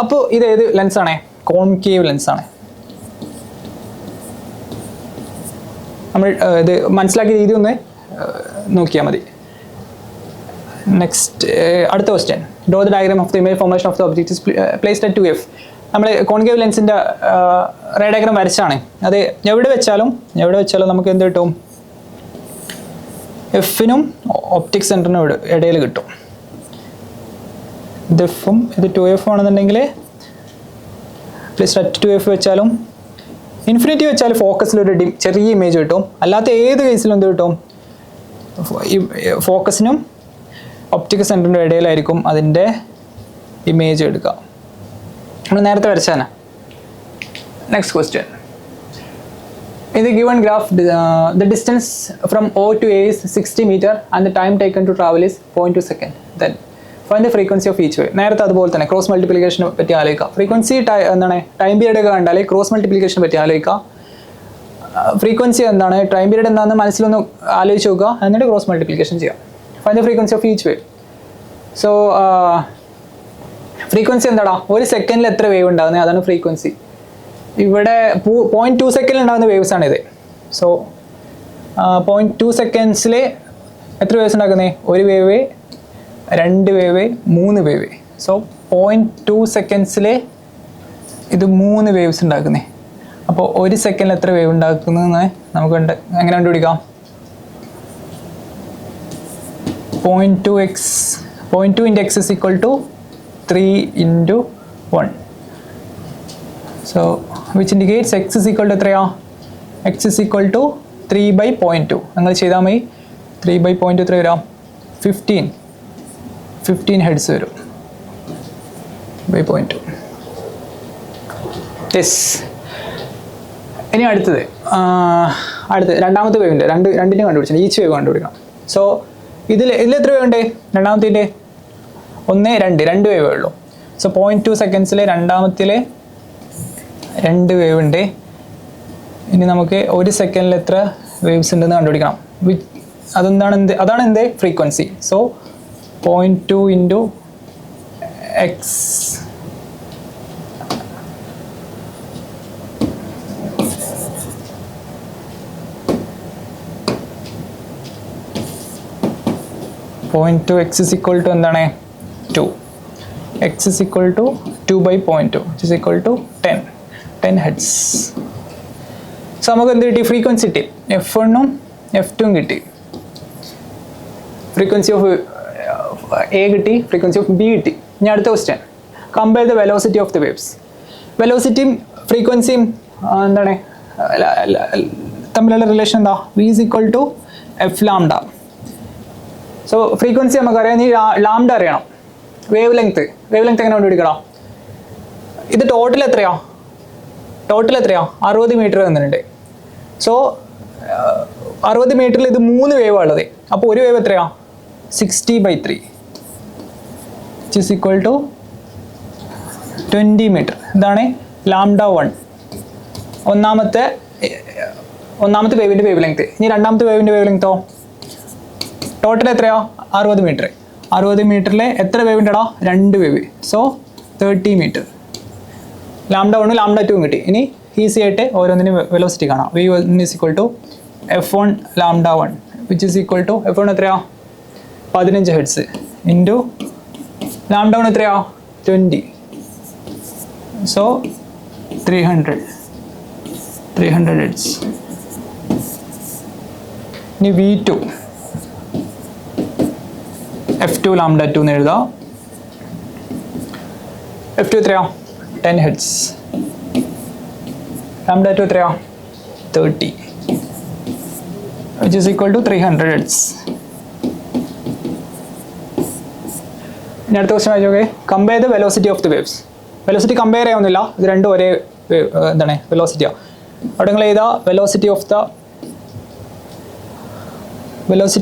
അപ്പോൾ ഇത് ഏത് ലെൻസാണ്? കോൺകേവ് ലെൻസാണ്. നമ്മൾ ഇത് മനസ്സിലാക്കിയ രീതി ഒന്ന് നോക്കിയാൽ മതി. നെക്സ്റ്റ് അടുത്ത question. Draw the diagram of the image formation of the object is placed at 2F. നമ്മൾ കോൺകേവ് ലെൻസിൻ്റെ റേ ഡയഗ്രാം വരച്ചാണ്. അത് എവിടെ വെച്ചാലും നമുക്ക് എന്ത് കിട്ടും? എഫിനും ഒപ്റ്റിക് സെൻറ്ററിനും ഇടയിൽ കിട്ടും. ഇത് എഫും ഇത് 2F ആണെന്നുണ്ടെങ്കിൽ പ്ലസ് അറ്റ് 2F വെച്ചാലും, ഇൻഫിനിറ്റി വെച്ചാൽ ഫോക്കസിലൊരു ചെറിയ ഇമേജ് കിട്ടും. അല്ലാത്ത ഏത് കേസിലും എന്ത് കിട്ടും? ഫോക്കസിനും ഒപ്റ്റിക് സെൻറ്ററിൻ്റെ ഇടയിലായിരിക്കും അതിൻ്റെ ഇമേജ് എടുക്കുക. നമ്മൾ നേരത്തെ വരച്ചാണ്. Next question. In the given graph, the distance from O to A is 60 meter and the time taken to travel is 0.2 second. Then find the frequency of each wave. നേരത്തെ അതുപോലെ തന്നെ cross മൾട്ടിപ്ലിക്കേഷനെ പറ്റി ആലോചിക്കുക. Frequency എന്താണ്? Time period ഒക്കെ കണ്ടാൽ cross മൾട്ടിപ്ലിക്കേഷനെ പറ്റി ആലോചിക്കുക. ഫ്രീക്വൻസി എന്താണ്, ടൈം പീരീഡ് എന്താണെന്ന് മനസ്സിലൊന്ന് ആലോചിച്ച് നോക്കുക, എന്നിട്ട് ക്രോസ് മൾട്ടിപ്ലിക്കേഷൻ ചെയ്യാം. Find the frequency of each wave. So frequency എന്താടാ? ഒരു സെക്കൻഡിൽ എത്ര വേവ് ഉണ്ടാകുന്നത്, അതാണ് ഫ്രീക്വൻസി. ഇവിടെ 0.2 സെക്കൻഡിൽ ഉണ്ടാകുന്ന വേവ്സ് ആണിത്. സോ 0.2 സെക്കൻഡ്സിൽ എത്ര വേവ്സ് ഉണ്ടാക്കുന്നത്? ഒരു വേവ്, 2 വേവ്, 3 വേവ്. സോ 0.2 സെക്കൻഡ്സിൽ ഇത് 3 വേവ്സ് ഉണ്ടാക്കുന്നത്. അപ്പോൾ ഒരു സെക്കൻഡിൽ എത്ര വേവ് ഉണ്ടാക്കുന്നതെന്ന് നമുക്ക് എങ്ങനെ കണ്ടുപിടിക്കാം? 0.2 into x is equal to 3 into 1. So which indicates x is equal to എത്രയാ? x is equal to 3/0.2. നിങ്ങൾ ചെയ്താൽ മതി. 3/0.2 എത്ര വരാം? 15 ഹെഡ്സ് വരും by 0.2. യെസ്. ഇനി അടുത്തത് രണ്ടാമത്തെ വേവിൻ്റെ രണ്ടിനും കണ്ടുപിടിച്ചിട്ടുണ്ട്. ഈച്ച് വേവ് കണ്ടുപിടിക്കണം. സോ ഇതിൽ എത്ര വേവ് ഉണ്ട്? രണ്ടാമത്തെ 1, 2 വേവേ ഉള്ളൂ. സോ 0.2 സെക്കൻഡ്സിൽ രണ്ടാമത്തിൽ 2 വേവ് ഉണ്ട്. ഇനി നമുക്ക് ഒരു സെക്കൻഡിൽ എത്ര വേവ്സ് ഉണ്ടെന്ന് കണ്ടുപിടിക്കണം. അതാണ് എന്ത്? Frequency. So 0.2 into x x is equal to എന്താണ്? 2. x is equal to 2/0.2 which is equal to 10. 10 hertz. So നമുക്ക് എന്ത് കിട്ടി? ഫ്രീക്വൻസി കിട്ടി. F1ഉം F2ഉം കിട്ടി. ഫ്രീക്വൻസി ഓഫ് എ കിട്ടി, ഫ്രീക്വൻസി ഓഫ് ബി കിട്ടി. ഇനി അടുത്ത question, compare the velocity of the waves. വെലോസിറ്റിയും ഫ്രീക്വൻസിയും എന്താണ് തമ്മിലുള്ള റിലേഷൻ എന്താ? V is equal to F lambda. So frequency നമുക്കറിയാം, ഇനി ലാംഡ അറിയണം. വേവ് ലെങ്ത് എങ്ങനെ കണ്ടുപിടിക്കണം? ഇത് ടോട്ടൽ എത്രയാ? 60 മീറ്റർ തന്നിട്ടുണ്ട്. സോ 60 മീറ്ററിൽ ഇത് 3 വേവ് ഉള്ളത്. അപ്പോൾ ഒരു വേവ് എത്രയാ? 60/3 which is equal to 20 metre. ഇതാണ് ലാംഡ 1. ഒന്നാമത്തെ വേവിൻ്റെ വേവ് ലെങ്ത്. ഇനി രണ്ടാമത്തെ വേവിൻ്റെ വേവ് ലെങ്തോ? ടോട്ടൽ എത്രയാ? 60 മീറ്റർ. 60 മീറ്ററിൽ എത്ര വേവ് ഉണ്ടടാ? 2 wave. So 30 metre. Lambda 1 lambda 2 കിട്ടി. ഇനി ഈസി ആയിട്ട് ഓരോന്നിനും വെലോസിറ്റി കാണാം. V1 is equal to F1 lambda 1 which is equal to F1 എത്രയാ? 15 ഹെഡ്സ് ഇൻറ്റു ലാംഡ 1 എത്രയാ? 20. So 300 hertz. ഇനി V2 F2 lambda 2 എന്ന് എഴുതാം. F2 എത്രയാ? 10 ഹെഡ്സ്. ലാംഡ 2 എത്രയാ? 30 which is equal to 300 hertz. ഇനി അടുത്ത ക്വസ്റ്റ്യൻ വായിച്ചോക്കെ, compare the velocity of the waves. Velocity compare ചെയ്യാവുന്നില്ല, ഇത് രണ്ടും ഒരേ എന്താണ് വെലോസിറ്റിയാണ്. അവിടെ നിങ്ങൾ ചെയ്താൽ velocity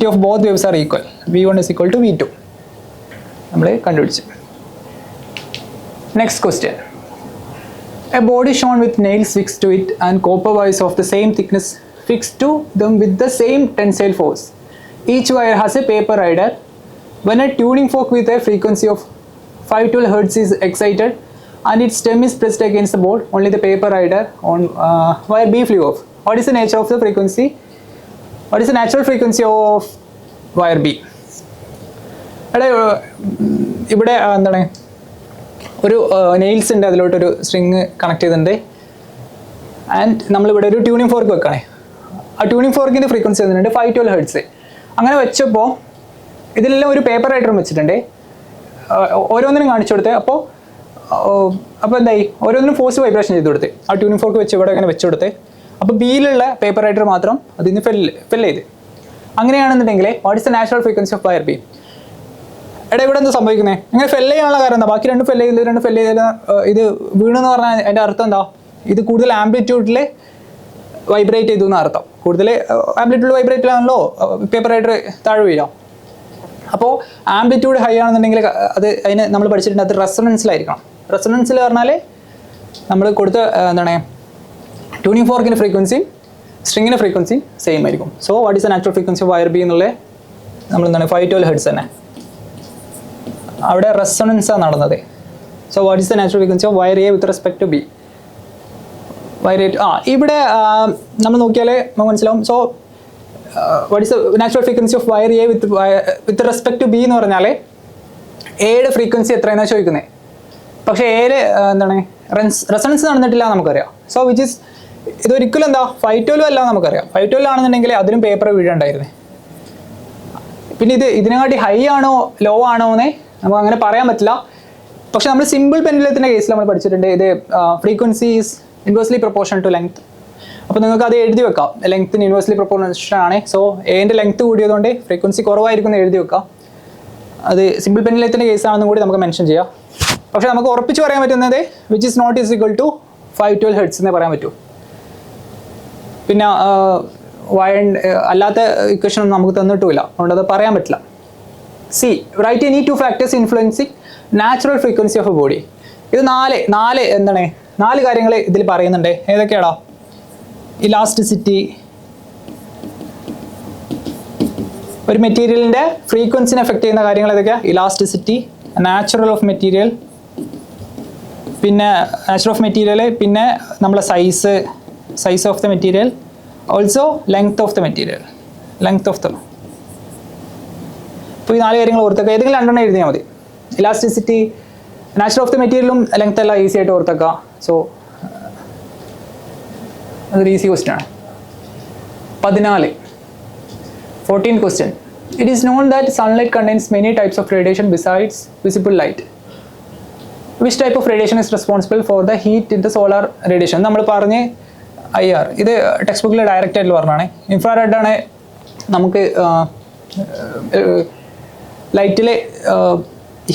of both waves are equal. V1 is equal to V2 നമ്മൾ കണ്ടുപിടിച്ചു. Next question, a body shown with nails fixed to it and copper wires of the same thickness fixed to them with the same tensile force. Each wire has a paper rider. When a tuning fork with a frequency of 512 Hz is excited and its stem is pressed against the board, only the paper rider on wire B flew off. What is the nature of the frequency? What is the natural frequency of wire B? ഇവിടെ എന്താണ് ഒരു nails ഉണ്ട്, അതിലോട്ടൊരു string connect ചെയ്തിട്ടുണ്ട്. And നമ്മളിവിടെ ഒരു tuning fork വെക്കണേ. ആ tuning ഫോർക്കിൻ്റെ frequency തന്നിട്ടുണ്ട് 512 Hz. അങ്ങനെ വെച്ചപ്പോൾ ഇതിലെല്ലാം ഒരു പേപ്പർ റൈഡറും വെച്ചിട്ടുണ്ട്. ഓരോന്നിനും കാണിച്ചു കൊടുത്തേ. അപ്പോൾ എന്തായി? ഓരോന്നിനും ഫോഴ്സ് വൈബ്രേഷൻ ചെയ്ത് കൊടുത്തേ. ആ ട്യൂണിംഗ് ഫോർക്ക് വെച്ച് ഇവിടെ ഇങ്ങനെ വെച്ച് കൊടുത്തേ. അപ്പോൾ ബിയിലുള്ള പേപ്പർ റൈഡർ മാത്രം അതിന് ഫെൽ ചെയ്ത്. അങ്ങനെയാണെന്നുണ്ടെങ്കിൽ what is the natural frequency of wire B? ഇവിടെ എന്താ സംഭവിക്കുന്നത്? ഇങ്ങനെ ഫെൽ ചെയ്യാനുള്ള കാരണം എന്താ? ബാക്കി രണ്ടും ഫെൽ ചെയ്ത് ഇത് വീണെന്ന് പറഞ്ഞാൽ അതിൻ്റെ അർത്ഥം എന്താ? ഇത് കൂടുതൽ ആംപ്ലിറ്റ്യൂഡിൽ വൈബ്രേറ്റ് ചെയ്തു എന്ന് അർത്ഥം. കൂടുതൽ ആംപ്ലിറ്റ്യൂഡ് വൈബ്രേറ്റ് ആണല്ലോ പേപ്പർ റൈഡർ താഴെ വീഴാം. അപ്പോൾ ആംപ്ലിറ്റ്യൂഡ് ഹൈ ആണെന്നുണ്ടെങ്കിൽ അതിന് നമ്മൾ പഠിച്ചിട്ടുണ്ട്, അത് റെസൊണൻസിലായിരിക്കണം. റെസൊണൻസിൽ പറഞ്ഞാൽ നമ്മൾ കൊടുത്ത എന്താണ് ട്യൂണിംഗ് ഫോർക്കിൻ്റെ ഫ്രീക്വൻസിയും സ്ട്രിങ്ങിൻ്റെ ഫ്രീക്വൻസിയും സെയിം ആയിരിക്കും. So what is the natural frequency of wire B എന്നുള്ളത് നമ്മൾ എന്താണ് 512 Hz തന്നെ. അവിടെ റെസൊണൻസാണ് നടന്നത്. So what is the natural frequency of wire A with respect to B? Wire A ഇവിടെ നമ്മൾ നോക്കിയാൽ നമുക്ക് മനസ്സിലാവും. So what is the natural frequency of wire A with respect to B എന്ന് പറഞ്ഞാൽ എയുടെ ഫ്രീക്വൻസി എത്രയെന്നാണ് ചോദിക്കുന്നത്. പക്ഷേ എയിൽ എന്താണ് റെസൊണൻസ് നടന്നിട്ടില്ല നമുക്കറിയാം. സോ വിച്ച് ഈസ് ഇതൊരിക്കലും എന്താ 512 അല്ല നമുക്കറിയാം. 512 ആണെന്നുണ്ടെങ്കിൽ അതിലും പേപ്പർ വീഴണ്ടായിരുന്നേ. പിന്നെ ഇതിനെക്കാട്ടി ഹൈ ആണോ ലോ ആണോ എന്നേ നമുക്ക് അങ്ങനെ പറയാൻ പറ്റില്ല. പക്ഷെ നമ്മൾ സിമ്പിൾ പെൻഡുലത്തിൻ്റെ കേസിൽ നമ്മൾ പഠിച്ചിട്ടുണ്ട്, ഇത് frequency is inversely proportion to length. അപ്പോൾ നിങ്ങൾക്ക് അത് എഴുതി വെക്കാം, ലെങ്ത്തിന് ഇൻവേഴ്സ്ലി പ്രൊപ്പോർഷൻ ആണ്. സോ എൻ്റെ ലെങ്ത് കൂടിയതുകൊണ്ട് ഫ്രീക്വൻസി കുറവായിരിക്കും എന്ന് എഴുതി വെക്കാം. അത് സിമ്പിൾ പെൻഡുലത്തിൻ്റെ കേസാണെന്നും കൂടി നമുക്ക് മെൻഷൻ ചെയ്യാം. പക്ഷേ നമുക്ക് ഉറപ്പിച്ച് പറയാൻ പറ്റുന്നത് which is not is equal to 512 Hz എന്നേ പറയാൻ പറ്റൂ. പിന്നെ അല്ലാത്ത ഇക്വേഷൻ ഒന്നും നമുക്ക് തന്നിട്ടുമില്ല, അതുകൊണ്ട് അത് പറയാൻ പറ്റില്ല. C right any 2 factors influencing natural frequency of a body. ഇത് നാല് കാര്യങ്ങൾ ഇതിൽ പറയുന്നുണ്ട്. ഏതൊക്കെയാടാ? ഇലാസ്റ്റിസിറ്റി, ഒരു മെറ്റീരിയലിൻ്റെ ഫ്രീക്വൻസിനെ എഫക്റ്റ് ചെയ്യുന്ന കാര്യങ്ങൾ ഏതൊക്കെയാണ്? ഇലാസ്റ്റിസിറ്റി, നാച്ചുറൽ ഓഫ് മെറ്റീരിയൽ, പിന്നെ നാച്ചുറൽ ഓഫ് മെറ്റീരിയൽ, പിന്നെ നമ്മളെ size of the material, also length of the material, അപ്പോൾ ഈ 4 കാര്യങ്ങൾ ഓർത്തൊക്കെ ഏതെങ്കിലും 2 എഴുതിയാൽ മതി. ഇലാസ്റ്റിസിറ്റി, നാച്ചുറൽ ഓഫ് ദ മെറ്റീരിയലും ലെങ്ത് എല്ലാം ഈസി ആയിട്ട് ഓർത്തൊക്കെ. സോ അതൊരു ഈസി ക്വസ്റ്റ്യൻ ആണ്. 14 14th question. It is known that sunlight contains many types of radiation besides visible light. Which type of radiation is responsible for the heat in the solar radiation? നമ്മൾ പറഞ്ഞ് IR ഇത് text ബുക്കിൽ direct ആയിട്ട് പറഞ്ഞാണ്. Infrared ആണ് നമുക്ക് ലൈറ്റിലെ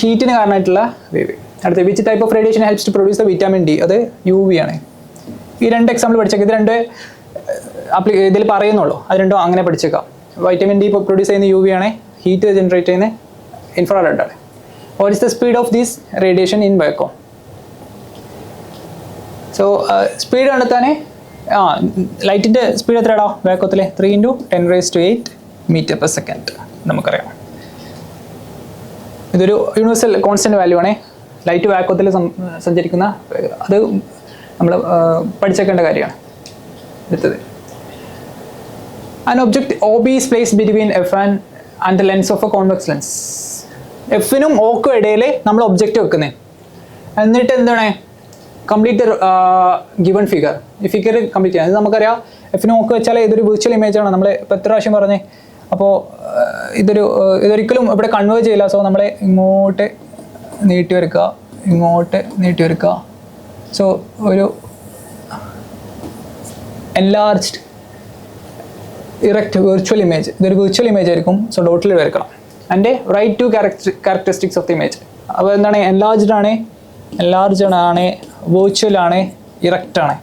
ഹീറ്റിന് കാരണമായിട്ടുള്ള വേവ്. അടുത്ത which type of radiation helps to produce the vitamin D? അത് UV ആണ്. ഈ രണ്ട് എക്സാമ്പിൾ പഠിച്ചേക്കാം. ഇത് രണ്ട് ഇതിൽ പറയുന്നുള്ളൂ, അത് രണ്ടും അങ്ങനെ പഠിച്ചേക്കാം. വൈറ്റമിൻ ഡി പ്രൊഡ്യൂസ് ചെയ്യുന്ന UV ആണ്, ഹീറ്റ് ജനറേറ്റ് ചെയ്യുന്ന ഇൻഫ്രാറെഡ് ആണ്. What is the speed of this radiation in vacuum? So speed കണ്ടെത്താൻ ലൈറ്റിൻ്റെ സ്പീഡ് എത്രയാണോ വാക്വത്തിൽ? 3 × 10⁸ m/s നമുക്കറിയാം. ഇതൊരു യൂണിവേഴ്സൽ കോൺസ്റ്റൻറ്റ് വാല്യൂ ആണ്. ലൈറ്റ് വാക്വത്തിൽ സഞ്ചരിക്കുന്ന അത് നമ്മൾ പഠിച്ചേക്കേണ്ട കാര്യമാണ്. അടുത്തത്, an object OB is placed between F and the lens of a convex lens. എഫിനും ഓക്കും ഇടയിൽ നമ്മൾ ഒബ്ജക്റ്റ് വെക്കുന്നത്. എന്നിട്ട് എന്താണ് കംപ്ലീറ്റ് ഗിവൺ ഫിഗർ. ഈ ഫിഗർ കംപ്ലീറ്റ് ചെയ്യാം. അത് നമുക്കറിയാം എഫിനും ഓക്ക് വെച്ചാൽ ഇതൊരു വിർച്വൽ ഇമേജ് ആണ്. നമ്മൾ ഇപ്പോൾ എത്ര പ്രാവശ്യം പറഞ്ഞേ. അപ്പോൾ ഇതൊരിക്കലും ഇവിടെ കൺവേർട്ട് ചെയ്യില്ല. സോ നമ്മൾ ഇങ്ങോട്ട് നീട്ടി വരയ്ക്കുക, ഇങ്ങോട്ട് നീട്ടി വരയ്ക്കുക. സോ ഒരു എൻലാർജ്ഡ് ഇറക്റ്റ് വിർച്വൽ ഇമേജ്. ഇതൊരു വിർച്വൽ ഇമേജ് ആയിരിക്കും. സോ ഡോട്ടിൽ വരയ്ക്കണം. And write to characteristics of the image. അപ്പോൾ എന്താണ്? എൻലാർജ്ഡ് ആണ്, വിർച്വൽ ആണ്, ഇറക്റ്റ് ആണ്.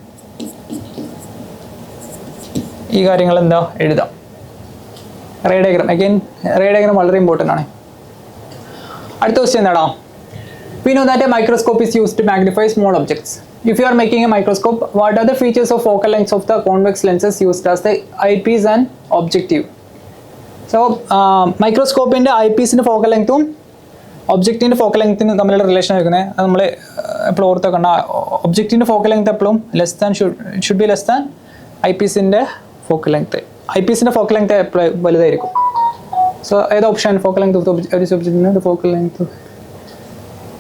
ഈ കാര്യങ്ങൾ എന്താ എഴുതാം. Ray diagram, again ray diagram വളരെ ഇമ്പോർട്ടൻ്റ് ആണ്. അടുത്ത ക്വസ്റ്റ്യൻ എന്താടാ? We know that a microscope is used to magnify small objects. If you are making a microscope, what are the features of focal lengths of the convex lenses used as the eyepiece and objective? So, മൈക്രോസ്കോപ്പിൻ്റെ ഐപീസിൻ്റെ focal ലെങ്ത്തും ഒബ്ജക്റ്റിൻ്റെ focal ലെങ്ത്തിനും തമ്മിലുള്ള relation എടുക്കുന്നത്. അത് നമ്മൾ എപ്പോഴും ഓർത്ത് കണ്ട ഒബ്ജക്റ്റിൻ്റെ ഫോക്കൽ ലെങ്ത് എപ്പോഴും ഷുഡ് ബി ലെസ് ദാൻ ഐപീസിൻ്റെ ഫോക്കൽ ലെങ്ത്ത്. ഐപീസിൻ്റെ ഫോക്കൽ ലെങ്ത്ത് എപ്പോഴും വലുതായിരിക്കും. സോ ഏത് option? Focal length of the ഒബ്ജക്റ്റിന് focal length.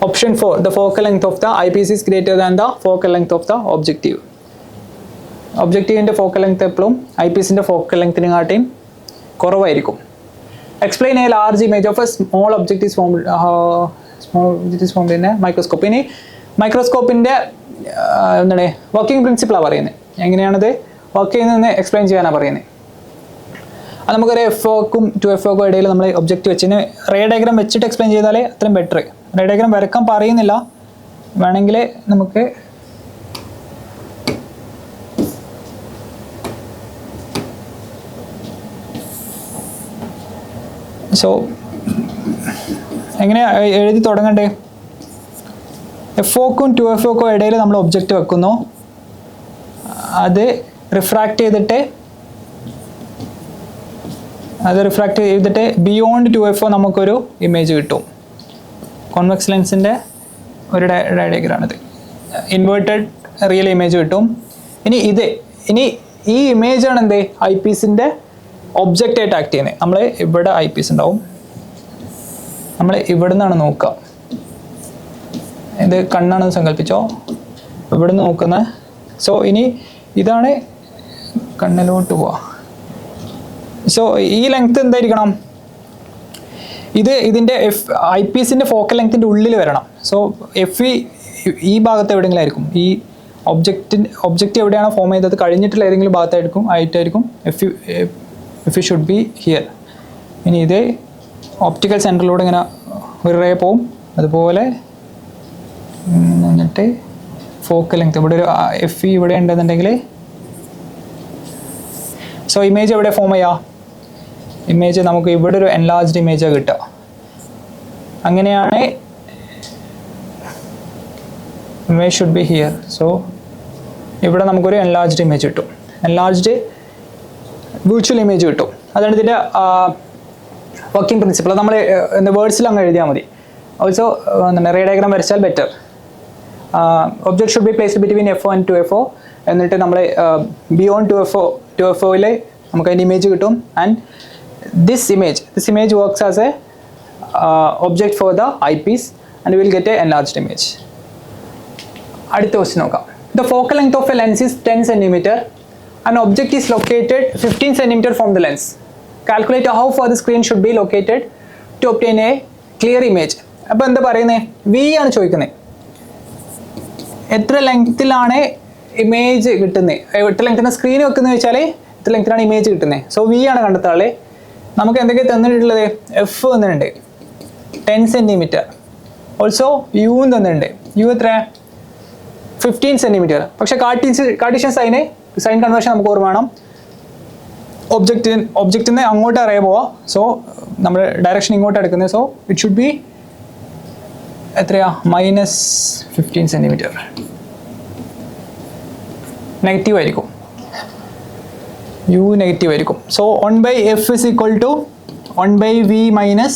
Option 4, the focal length of the eyepiece is greater than the focal length of the objective. ഒബ്ജക്റ്റീവിൻ്റെ focal length എപ്പോഴും ഐപീസിൻ്റെ focal ലെങ്ത്തിനെക്കാട്ടിയും കുറവായിരിക്കും. Explain a large image of a small object is formed in a microscope. ഇനി മൈക്രോസ്കോപ്പിൻ്റെ എന്താണ് working പ്രിൻസിപ്പിളാണ് പറയുന്നത്. എങ്ങനെയാണത് വർക്ക് ചെയ്യുന്നതെന്ന് എക്സ്പ്ലെയിൻ ചെയ്യാനാണ് പറയുന്നത്. അത് നമുക്കൊരു FOക്കും 2FOക്കും ഇടയിൽ നമ്മൾ ഒബ്ജക്റ്റ് വെച്ചിന് റേ ഡയഗ്രാം വെച്ചിട്ട് എക്സ്പ്ലെയിൻ ചെയ്താലേ അത്രയും ബെറ്റർ. റേ ഡയഗ്രാം വരക്കാൻ പറയുന്നില്ല, വേണമെങ്കിൽ നമുക്ക് സോ എങ്ങനെയാണ് എഴുതി തുടങ്ങണ്ടേ? FOക്കും 2FOക്കും ഇടയിൽ നമ്മൾ ഒബ്ജക്റ്റ് വെക്കുന്നു. അത് റിഫ്രാക്റ്റ് ചെയ്തിട്ട് ബിയോണ്ട് 2FO നമുക്കൊരു ഇമേജ് കിട്ടും. കോൺവെക്സ് ലെൻസിൻ്റെ ഒരു ഡയഗ്രാമാണിത്. ഇൻവേർട്ടഡ് റിയൽ ഇമേജ് കിട്ടും. ഇനി ഈ ഇമേജാണ് എന്ത് ഐപീസിൻ്റെ ഒബ്ജക്റ്റായിട്ട് ആക്ട് ചെയ്യുന്നത്. നമ്മൾ ഇവിടെ ഐപീസ് ഉണ്ടാവും, നമ്മൾ ഇവിടെ നിന്നാണ് നോക്കുക. ഇത് കണ്ണാണെന്ന് സങ്കല്പിച്ചോ, ഇവിടെ നിന്ന് നോക്കുന്നത്. സോ ഇനി ഇതാണ് കണ്ണിലോട്ട് പോവുക. സോ ഈ ലെങ്ത് എന്തായിരിക്കണം? ഇതിൻ്റെ ഐപീസിൻ്റെ ഫോക്കൽ ലെങ്ത്തിൻ്റെ ഉള്ളിൽ വരണം. സോ FE ഈ ഭാഗത്ത് എവിടെയെങ്കിലും ആയിരിക്കും. ഈ ഒബ്ജക്റ്റ് എവിടെയാണോ ഫോം ചെയ്തത് കഴിഞ്ഞിട്ടുള്ള ഏതെങ്കിലും ആയിട്ടായിരിക്കും FE ഷുഡ് ബി ഹിയർ. ഇനി ഇത് ഓപ്റ്റിക്കൽ സെൻറ്ററിലൂടെ ഇങ്ങനെ ഒരു റേ പോവും. അതുപോലെ എന്നിട്ട് ഫോക്കൽ ലെങ്ത് ഇവിടെ ഒരു FE ഇവിടെ ഉണ്ടെന്നുണ്ടെങ്കിൽ സോ ഇമേജ് എവിടെ ഫോം ചെയ്യുക? ഇമേജ് നമുക്ക് ഇവിടെ ഒരു എൻലാർജ്ഡ് ഇമേജാണ് കിട്ടുക. അങ്ങനെയാണ് image should be here. So ഇവിടെ നമുക്കൊരു എൻലാർജ്ഡ് ഇമേജ് കിട്ടും, എൻലാർജ്ഡ് വിർച്വൽ ഇമേജ് കിട്ടും. അതാണ് ഇതിൻ്റെ വർക്കിംഗ് പ്രിൻസിപ്പിൾ. നമ്മൾ എന്താ വേർഡ്സിൽ അങ്ങ് എഴുതിയാൽ മതി. ഓൾസോ റേ ഡയഗ്രാം വരച്ചാൽ better. Object should be placed between FO and 2FO. എന്നിട്ട് നമ്മൾ ബിയോണ്ട് 2FOയിൽ നമുക്ക് അതിൻ്റെ ഇമേജ് കിട്ടും. And this image works as a object for the eyepiece and we will get a enlarged image. അടുത്ത question നോക്കാം. The focal length of a lens is 10 cm an object is located 15 centimeter from the lens. Calculate how far the screen should be located to obtain a clear image. അപ്പോൾ എന്താ പറയുന്നത്? V ആണ് ചോദിക്കുന്നത്. എത്ര ലെങ്ത്തിലാണ് image കിട്ടുന്നത്, എത്ര ലെങ്ത്തിനാണ് screen വെക്കുന്നത് വെച്ചാൽ എത്ര ലെങ്ത്തിനാണ് ഇമേജ് കിട്ടുന്നത്. സോ വി ആണ് കണ്ടെത്താളെ. നമുക്ക് എന്തൊക്കെ തന്നിട്ടുള്ളത്? എഫ് തന്നിട്ടുണ്ട് 10 സെൻറ്റിമീറ്റർ. ഓൾസോ യു തന്നിട്ടുണ്ട്. യു എത്ര? 15 സെൻറ്റിമീറ്റർ. പക്ഷേ കാർട്ടീഷ്യൻ സൈൻ കൺവേർഷൻ നമുക്ക് ഓർമ്മ വേണം. ഒബ്ജക്റ്റിന് അങ്ങോട്ട് അറിയാൻ പോവാം. സോ നമ്മൾ ഡയറക്ഷൻ ഇങ്ങോട്ട് എടുക്കുന്നത്. സോ ഇറ്റ് ഷുഡ് ബി എത്രയാ? -15 സെൻറ്റിമീറ്റർ. നെഗറ്റീവ് ആയിരിക്കും. യു നെഗറ്റീവ് ആയിരിക്കും. So 1/f is equal to 1/v minus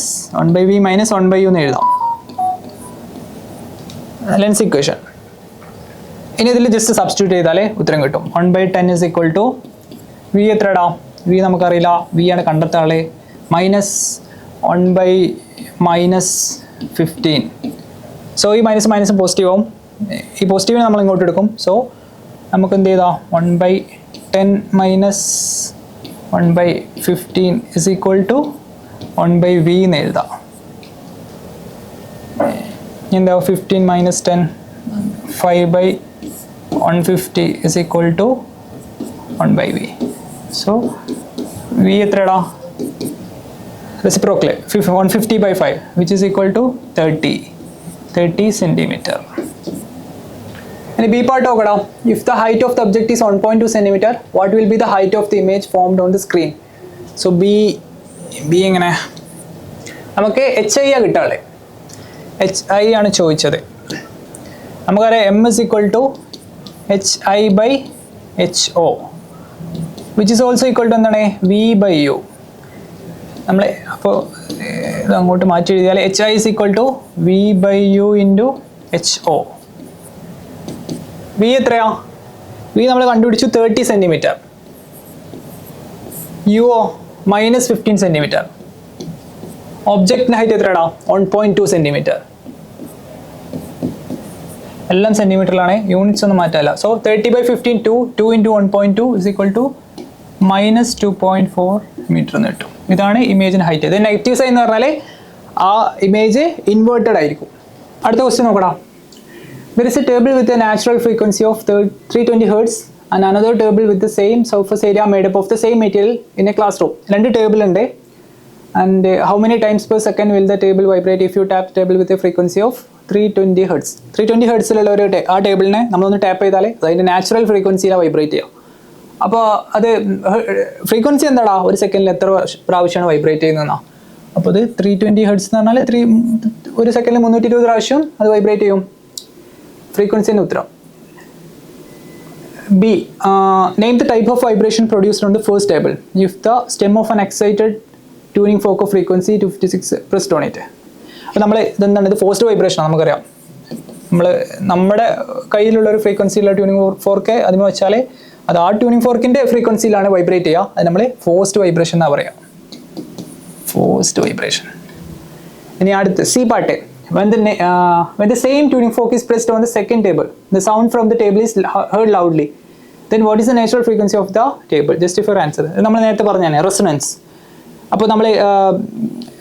1/u എന്ന് എഴുതാം. Lens equation. ഇനി ഇതിൽ ജസ്റ്റ് സബ്സ്റ്റിറ്റ്യൂട്ട് ചെയ്താലേ ഉത്തരം കിട്ടും. 1/10 is equal to v എത്രടാ? v നമുക്കറിയില്ല. v ആണ് കണ്ടെത്താളെ. -1/-15. സോ ഈ മൈനസ് പോസിറ്റീവ് ആവും. ഈ പോസിറ്റീവിനെ നമ്മൾ ഇങ്ങോട്ട് എടുക്കും. സോ നമുക്ക് എന്ത് ചെയ്താൽ 1/10 minus 1/15 is equal to 1/v എന്ന് എഴുതാം. എന്താ 15 minus 10 5/150 is equal to 1/v. So v എത്രടാ? Reciprocal 150/5 which is equal to 30 centimeter. And B part നോക്കടാ. If the height of the object is 1.2 centimeter, what will be the height of the image formed on the screen? So B എങ്ങനെ? നമുക്ക് HI ആ കിട്ടാളെ. HI ആണ് ചോദിച്ചത്. നമുക്കറിയാം M is equal to HI/HO which is also equal to എന്താണ്? V/U. നമ്മൾ അപ്പോൾ ഇത് അങ്ങോട്ട് മാറ്റി എഴുതിയാൽ HI is equal to V/U into HO. V എത്രയാ? വി നമ്മൾ കണ്ടുപിടിച്ചു 30 സെൻറ്റിമീറ്റർ. U o -15 centimetre. ഒബ്ജക്റ്റിൻ്റെ ഹൈറ്റ് എത്രയാടാ? 1.2 സെൻറ്റിമീറ്റർ. എല്ലാം സെൻറ്റിമീറ്ററിലാണ്. യൂണിറ്റ്സ് ഒന്നും മാറ്റാല്ല. So 30/15 2 into 1.2 is equal to -2.4 metre എന്ന് കിട്ടും. ഇതാണ് ഇമേജിൻ്റെ ഹൈറ്റ്. ഇത് നെഗറ്റീവ് സൈൻ എന്ന് പറഞ്ഞാൽ ആ ഇമേജ് ഇൻവേർട്ടഡ് ആയിരിക്കും. അടുത്ത ക്വസ്റ്റ്യൻ നോക്കടാ. There is a table with a natural frequency of 320 Hz and another table with the same surface area made up of the same material in a classroom. രണ്ട് table ഉണ്ട്. And how many times per second will the table vibrate if you tap the table with a frequency of 320 Hz? 320 ഹെർട്സിലുള്ള ഒരു ആ ടേബിളിനെ നമ്മളൊന്ന് tap ചെയ്താൽ അതിൻ്റെ natural ഫ്രീക്വൻസിയിലാണ് vibrate ചെയ്യുക. അപ്പോൾ അത് ഫ്രീക്വൻസി എന്താടാ? ഒരു സെക്കൻഡിൽ എത്ര പ്രാവശ്യമാണ് വൈബ്രേറ്റ് ചെയ്യുന്നതെന്നാ. അപ്പോൾ അത് 320 ഹെർട്സ് എന്ന് പറഞ്ഞാൽ ഒരു സെക്കൻഡിൽ 320 പ്രാവശ്യം അത് വൈബ്രേറ്റ് ചെയ്യും. ഫ്രീക്വൻസിൻ്റെ ഉത്തരം. B. Name the type of vibration produced on the first table. If the stem of an excited tuning fork of frequency 256 pressed on it. അപ്പോൾ നമ്മൾ ഇതെന്താണ്? ഇത് ഫോഴ്സ്ഡ് വൈബ്രേഷനാണ്. നമുക്കറിയാം നമ്മുടെ കയ്യിലുള്ളൊരു ഫ്രീക്വൻസിയിലുള്ള ട്യൂണിങ് ഫോർക്ക് അതിന് വെച്ചാൽ അത് ആ ട്യൂണിങ് ഫോർക്കിൻ്റെ ഫ്രീക്വൻസിയിലാണ് വൈബ്രേറ്റ് ചെയ്യുക. അത് നമ്മൾ ഫോഴ്സ്ഡ് വൈബ്രേഷൻ എന്നാണ് പറയുക. Forced vibration. ഇനി അടുത്ത് C part. When the same tuning fork is pressed on the second table, the sound from the table is heard loudly. Then what is the natural frequency of the table? Justify answer. നമ്മൾ നേരത്തെ പറഞ്ഞാണ് resonance. അപ്പോൾ നമ്മൾ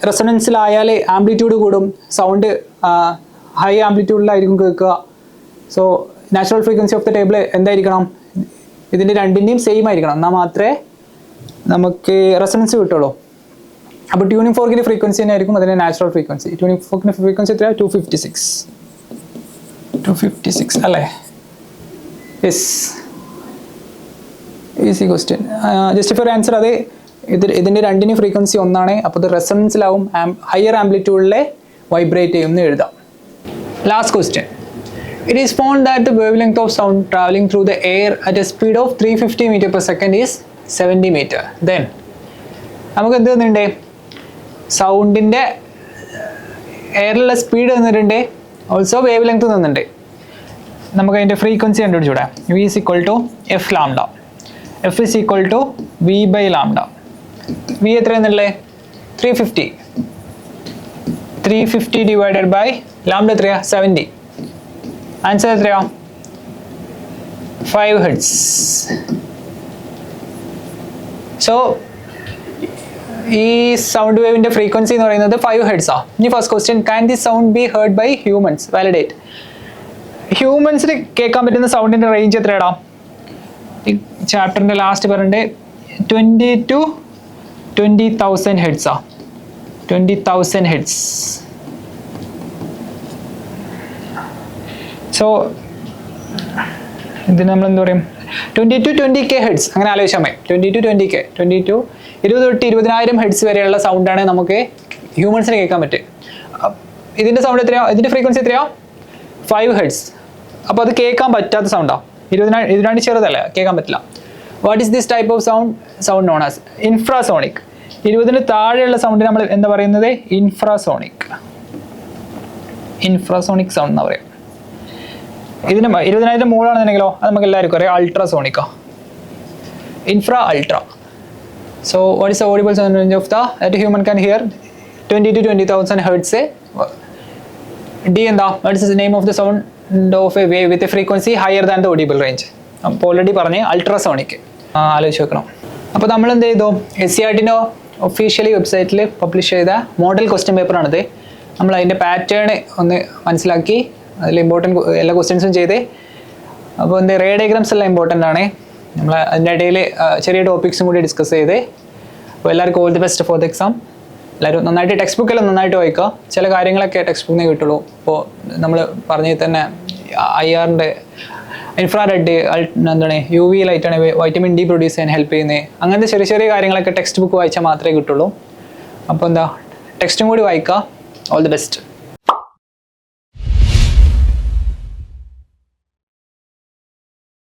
റെസൊണൻസിലായാൽ amplitude കൂടും, sound high ആംപ്ലിറ്റ്യൂഡിലായിരിക്കും കേൾക്കുക. So natural frequency of the table എന്തായിരിക്കണം? ഇതിൻ്റെ രണ്ടിൻ്റെയും സെയിം ആയിരിക്കണം. എന്നാൽ മാത്രമേ നമുക്ക് റെസൊണൻസ് കിട്ടുള്ളൂ. അപ്പോൾ ട്യൂണിങ് ഫോർക്കിൻ്റെ ഫ്രീക്വൻസി തന്നെ ആയിരിക്കും അതിൻ്റെ നാച്ചുറൽ ഫ്രീക്വൻസി. ട്യൂണിങ് ഫോർക്കിൻ്റെ ഫ്രീക്വൻസി എത്രയാണ്? 256 അല്ലേ? Yes, easy question. Justify answer. അത് ഇതിൻ്റെ രണ്ടിന് ഫ്രീക്വൻസി ഒന്നാണ്. അപ്പോൾ ഇത് റെസൊണൻസിലാവും, ഹയർ ആംപ്ലിറ്റ്യൂഡിലെ വൈബ്രേറ്റ് ചെയ്യും എന്ന് എഴുതാം. Last question. It is found that the wavelength of sound traveling through the air at a speed of 350 meter per second is 70 meter. Then നമുക്ക് എന്ത് തന്നിട്ടുണ്ട്? സൗണ്ടിൻ്റെ എയറിലുള്ള സ്പീഡ് തന്നിട്ടുണ്ട്, ഓൾസോ വേവ് ലെങ്ത് തന്നിട്ടുണ്ട്. നമുക്ക് അതിൻ്റെ frequency കണ്ടുപിടിച്ചൂടെ? V is equal to F lambda. F is equal to V/lambda. V എത്രയാണെന്നുള്ളത്? 350 divided by lambda എത്രയാ? 70. Answer എത്രയാ? 5 Hz. So ഈ സൗണ്ട് വേവിൻ്റെ ഫ്രീക്വൻസി എന്ന് പറയുന്നത് 5 Hz ആണ്. ഇനി first question, can the sound be heard by humans? Validate. ഹ്യൂമൻസിന് കേൾക്കാൻ പറ്റുന്ന സൗണ്ടിൻ്റെ റേഞ്ച് എത്രയാടാ? ഈ ചാപ്റ്ററിൻ്റെ ലാസ്റ്റ് പറഞ്ഞിട്ട് 20 to 20,000 Hz ആണ്. 20,000 Hz. സോ ഇതിന് നമ്മൾ എന്താ പറയും, 20 to 20K Hz അങ്ങനെ ആലോചിച്ചാൽ മതി. 20 to 20K, 20 to 20 തൊട്ട് 20,000 Hz വരെയുള്ള സൗണ്ടാണ് നമുക്ക് ഹ്യൂമൻസിന് കേൾക്കാൻ പറ്റുക. ഇതിൻ്റെ സൗണ്ട് എത്രയാണ്? ഇതിൻ്റെ ഫ്രീക്വൻസി എത്രയാണ്? 5 Hz. അപ്പോൾ അത് കേൾക്കാൻ പറ്റാത്ത സൗണ്ടാണ്. 20 ചെറുതല്ല, കേൾക്കാൻ പറ്റില്ല. What is this type of sound known as? Infrasonic. 20 താഴെയുള്ള സൗണ്ട് നമ്മൾ എന്താ പറയുന്നത്? ഇൻഫ്രാസോണിക് സൗണ്ട് എന്നാ പറയുക. ഇതിന് 20,000 മുകളിലാണെന്നുണ്ടെങ്കിലോ അത് നമുക്ക് എല്ലാവർക്കും അറിയാം, അൾട്രാസോണിക്കോ, ultra. So what is the audible sound range of that human can hear? 20 to 20,000 Hz. D എന്താ? What is the name of the sound of a wave with a frequency higher than the audible range? അപ്പോൾ already പറഞ്ഞ് ultrasonic. ആലോചിച്ച് വെക്കണം. അപ്പോൾ നമ്മൾ എന്ത് ചെയ്തു? SCERTൻ്റെ ഒഫീഷ്യലി വെബ്സൈറ്റിൽ പബ്ലിഷ് ചെയ്ത മോഡൽ ക്വസ്റ്റ്യൻ പേപ്പറാണിത്. നമ്മൾ അതിൻ്റെ പാറ്റേൺ ഒന്ന് മനസ്സിലാക്കി അതിൽ ഇമ്പോർട്ടൻറ്റ് എല്ലാ ക്വസ്റ്റ്യൻസും ചെയ്ത്. അപ്പോൾ എന്താ, റേ ഡയഗ്രാംസ് എല്ലാം ഇമ്പോർട്ടൻ്റ് ആണ്. നമ്മൾ അതിൻ്റെ ഇടയിൽ ചെറിയ ടോപ്പിക്സും കൂടി ഡിസ്കസ് ചെയ്ത്. അപ്പോൾ എല്ലാവർക്കും all the best for the exam. എല്ലാവരും നന്നായിട്ട് ടെക്സ്റ്റ് ബുക്കെല്ലാം നന്നായിട്ട് വായിക്കുക. ചില കാര്യങ്ങളൊക്കെ ടെക്സ്റ്റ് ബുക്കിൽ നിന്ന് കിട്ടുള്ളൂ. ഇപ്പോൾ നമ്മൾ പറഞ്ഞതിൽ തന്നെ IRൻ്റെ ഇൻഫ്രാറെഡ് എന്താണ് UV ലൈറ്റാണ് വൈറ്റമിൻ D പ്രൊഡ്യൂസ് ചെയ്യാൻ ഹെൽപ്പ് ചെയ്യുന്നത്. അങ്ങനത്തെ ചെറിയ ചെറിയ കാര്യങ്ങളൊക്കെ ടെക്സ്റ്റ് ബുക്ക് വായിച്ചാൽ മാത്രമേ കിട്ടുള്ളൂ. അപ്പോൾ എന്താ, ടെക്സ്റ്റും കൂടി വായിക്കുക. All the best.